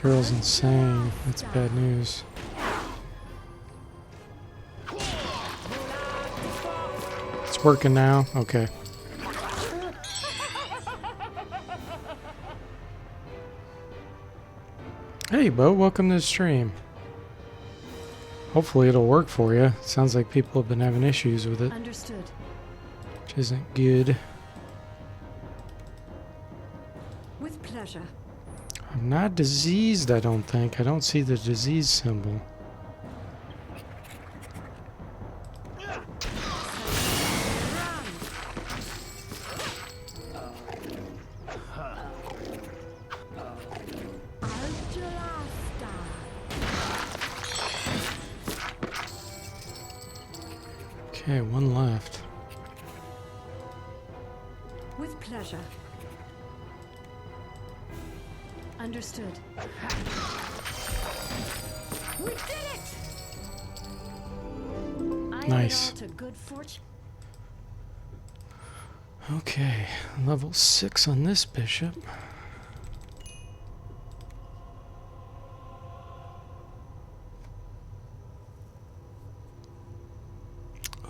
Girl's insane. That's bad news. It's working now? Okay. Hey, Bo, welcome to the stream. Hopefully it'll work for you. Sounds like people have been having issues with it, Understood. which isn't good. With pleasure. I'm not diseased, I don't think. I don't see the disease symbol. Okay, one left. With pleasure. Understood. We did it! I Nice. owe it all to good fortune. Okay, level 6 on this bishop.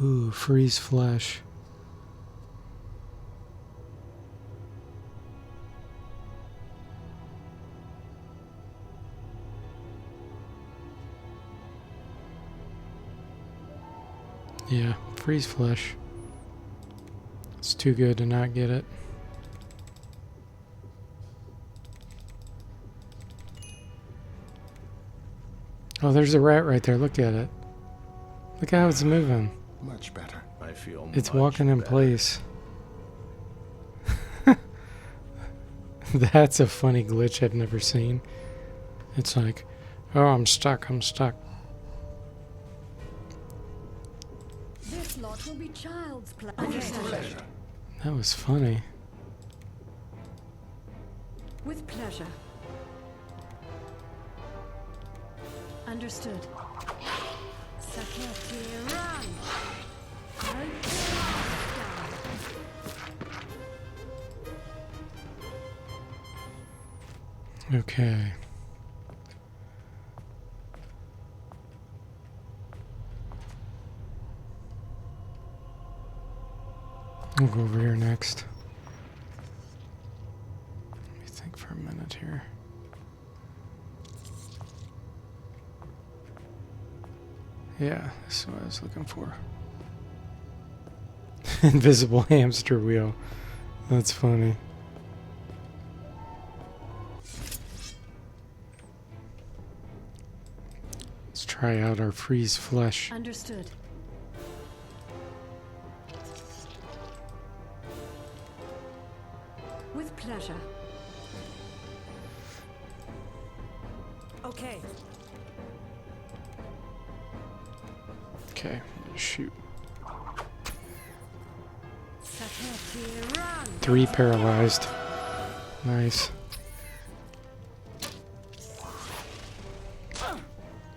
Ooh, freeze flesh. Yeah, freeze flesh. It's too good to not get it. Oh, there's a rat right there. Look at it. Look how it's moving. Much better. I feel It's much walking in better. place. That's a funny glitch I've never seen. It's like, oh, I'm stuck. This lot will be child's play. Pleasure. That was funny. With pleasure. Understood. Saketi run! Okay. We'll go over here next. Let me think for a minute here. Yeah, this is what I was looking for. Invisible hamster wheel. That's funny. Let's try out our freeze flesh. Understood. With pleasure. Okay. Okay, shoot. Saketi run! 3 paralyzed. Nice.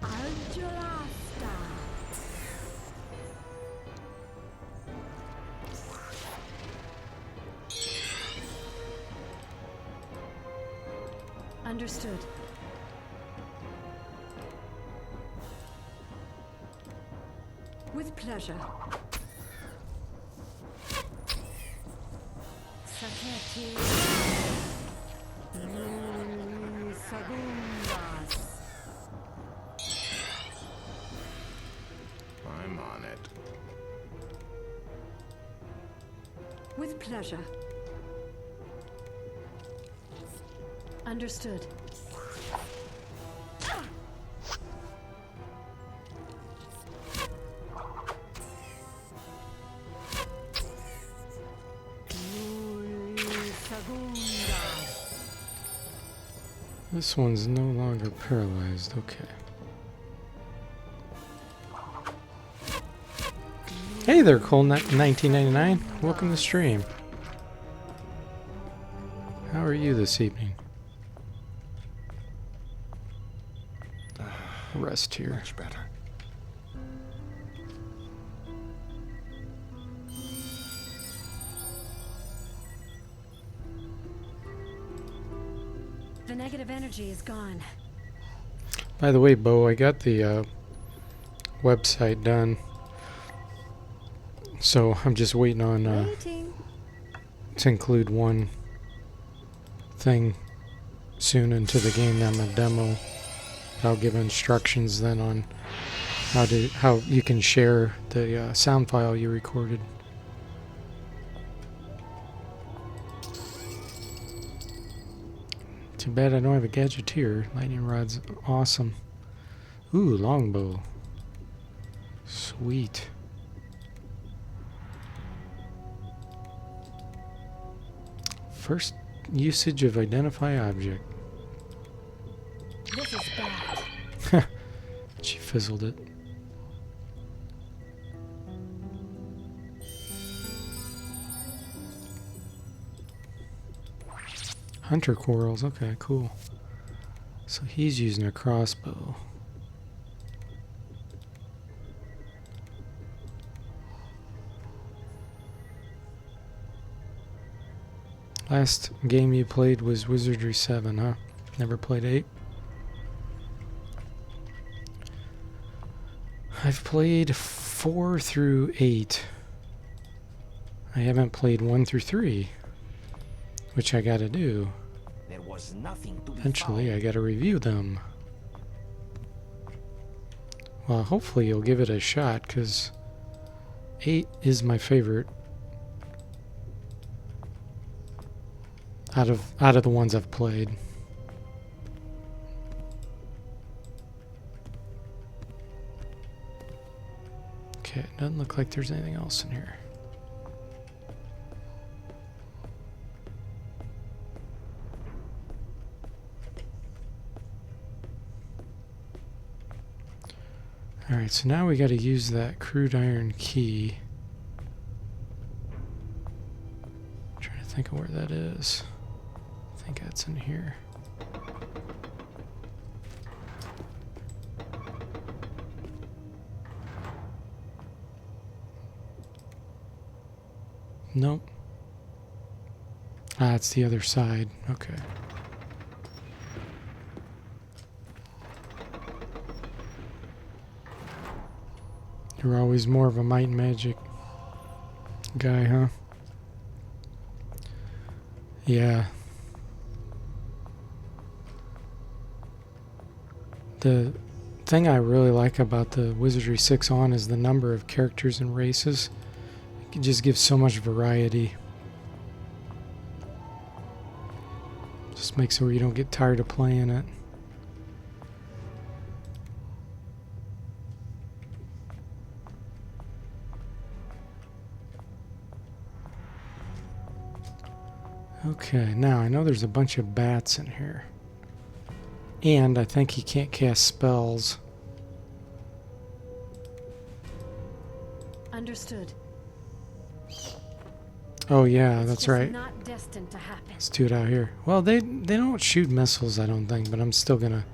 Adjulasta. Understood. With pleasure. Saketi. Sagundas. I'm on it. With pleasure. Understood. This one's no longer paralyzed. Okay. Hey there, Cole1999. Welcome to stream. How are you this evening? Rest here. Much better. The negative energy is gone. By the way, Bo, I got the website done. So I'm just waiting on Waiting. to include one thing soon into the game. I'm a demo. I'll give instructions then on how you can share the sound file you recorded. Too bad I don't have a gadgeteer. Lightning rod's awesome. Ooh, longbow. Sweet. First usage of identify object. This is bad. She fizzled it. Hunter quarrels. Okay, cool. So he's using a crossbow. Last game you played was Wizardry 7, huh? Never played 8? I've played 4 through 8. I haven't played 1 through 3, which I gotta do. There was nothing to be Eventually, found. I gotta review them. Well, hopefully you'll give it a shot, because 8 is my favorite. Out of the ones I've played. Okay, doesn't look like there's anything else in here. Alright, so now we gotta use that crude iron key. I'm trying to think of where that is. I think that's in here. Nope. Ah, it's the other side. Okay. You're always more of a might and magic guy, huh? Yeah. The thing I really like about the Wizardry 6 on is the number of characters and races. It just gives so much variety. Just makes it where you don't get tired of playing it. Okay, now I know there's a bunch of bats in here. And I think he can't cast spells. Understood. Oh yeah, It's that's just right. not destined to happen. Let's do it out here. Well, they don't shoot missiles, I don't think, but I'm still gonna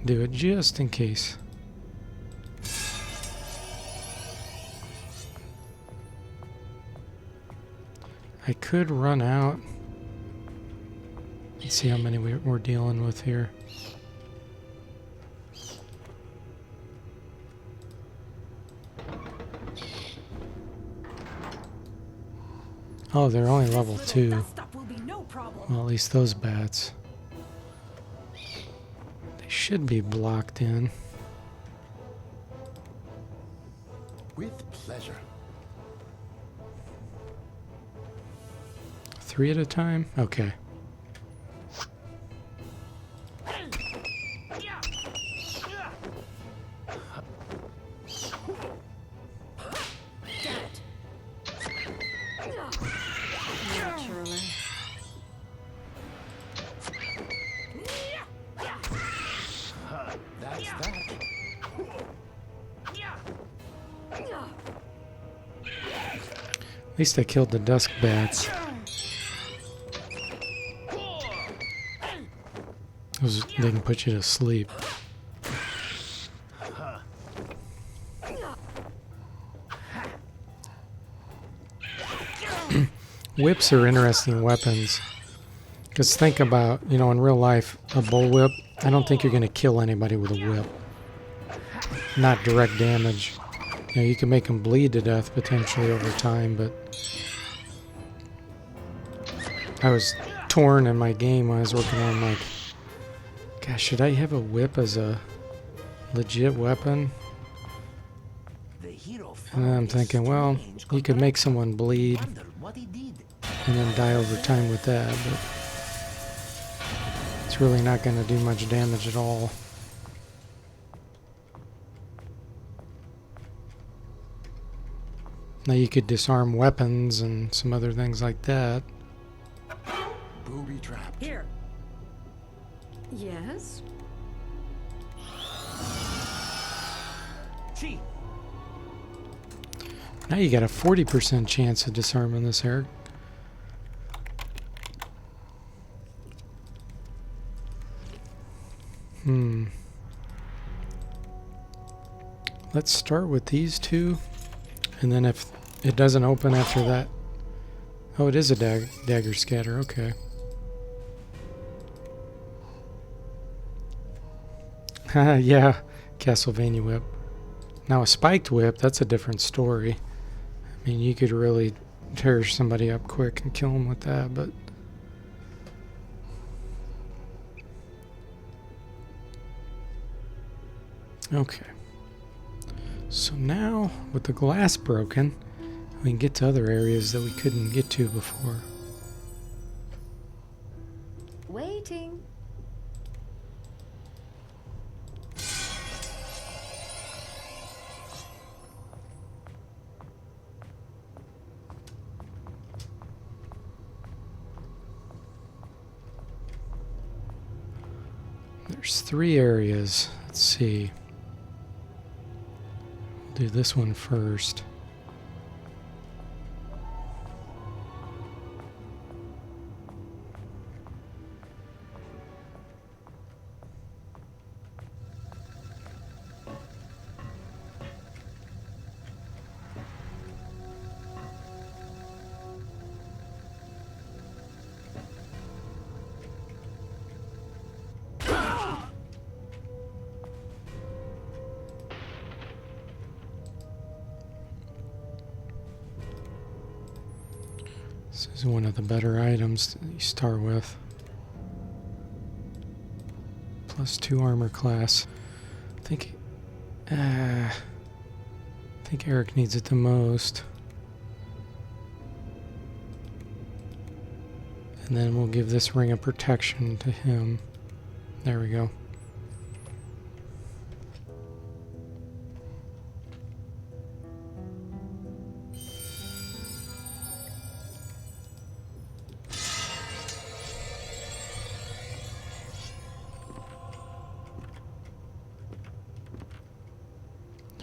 do it just in case. I could run out. Let's see how many we're dealing with here. Oh, they're only level 2. That stuff will be no problem. Well, at least those bats. They should be blocked in. With pleasure. 3 at a time? Okay. Naturally. That's that. At least I killed the dusk bats. They can put you to sleep. Whips are interesting weapons. Because think about, in real life, a bullwhip, I don't think you're going to kill anybody with a whip. Not direct damage. You can make them bleed to death potentially over time, but I was torn in my game when I was working on, like, gosh, should I have a whip as a legit weapon? And then I'm thinking, well, you could make someone bleed and then die over time with that, but it's really not going to do much damage at all. Now you could disarm weapons and some other things like that. Booby trapped. Here. Yes? Gee, Now you got a 40% chance of disarming this, Eric. let's start with these two, and then if it doesn't open after that... Oh, it is a dagger scatter, okay. Yeah, Castlevania whip. Now a spiked whip, that's a different story. I mean, you could really tear somebody up quick and kill them with that, but... Okay. So now, with the glass broken, we can get to other areas that we couldn't get to before. Waiting. There's 3 areas. Let's see. We'll do this one first. This is one of the better items that you start with. +2 armor class. I think Eric needs it the most. And then we'll give this ring of protection to him. There we go.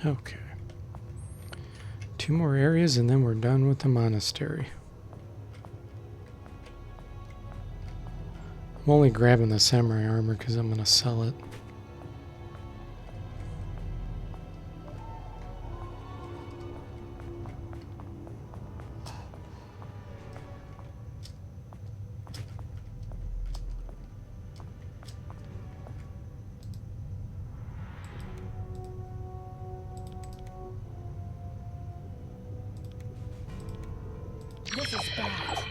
Okay. 2 more areas and then we're done with the monastery. I'm only grabbing the samurai armor because I'm going to sell it. This is bad.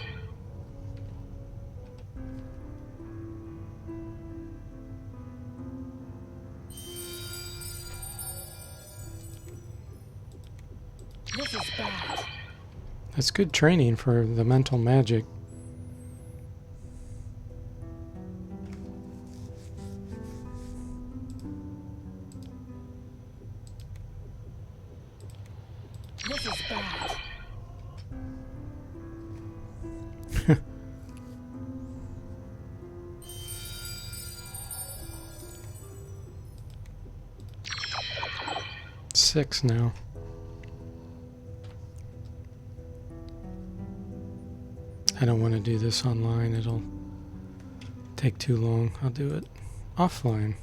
This is bad. That's good training for the mental magic. This is bad. Six now. I don't want to do this online. It'll take too long. I'll do it offline.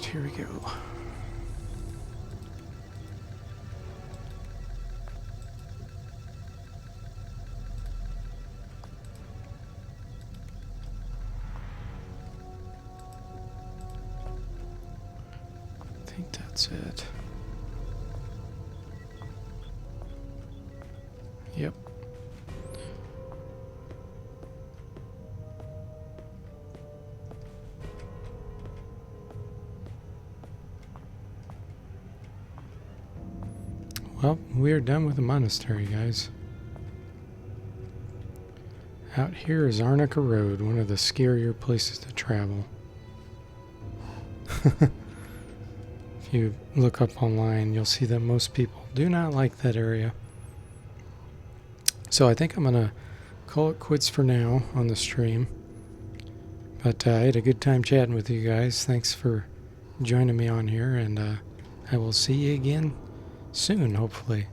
Here we go. I think that's it. Yep. Well, we are done with the monastery, guys. Out here is Arnica Road, one of the scarier places to travel. If you look up online, you'll see that most people do not like that area. So I think I'm going to call it quits for now on the stream. But I had a good time chatting with you guys. Thanks for joining me on here, and I will see you again soon, hopefully.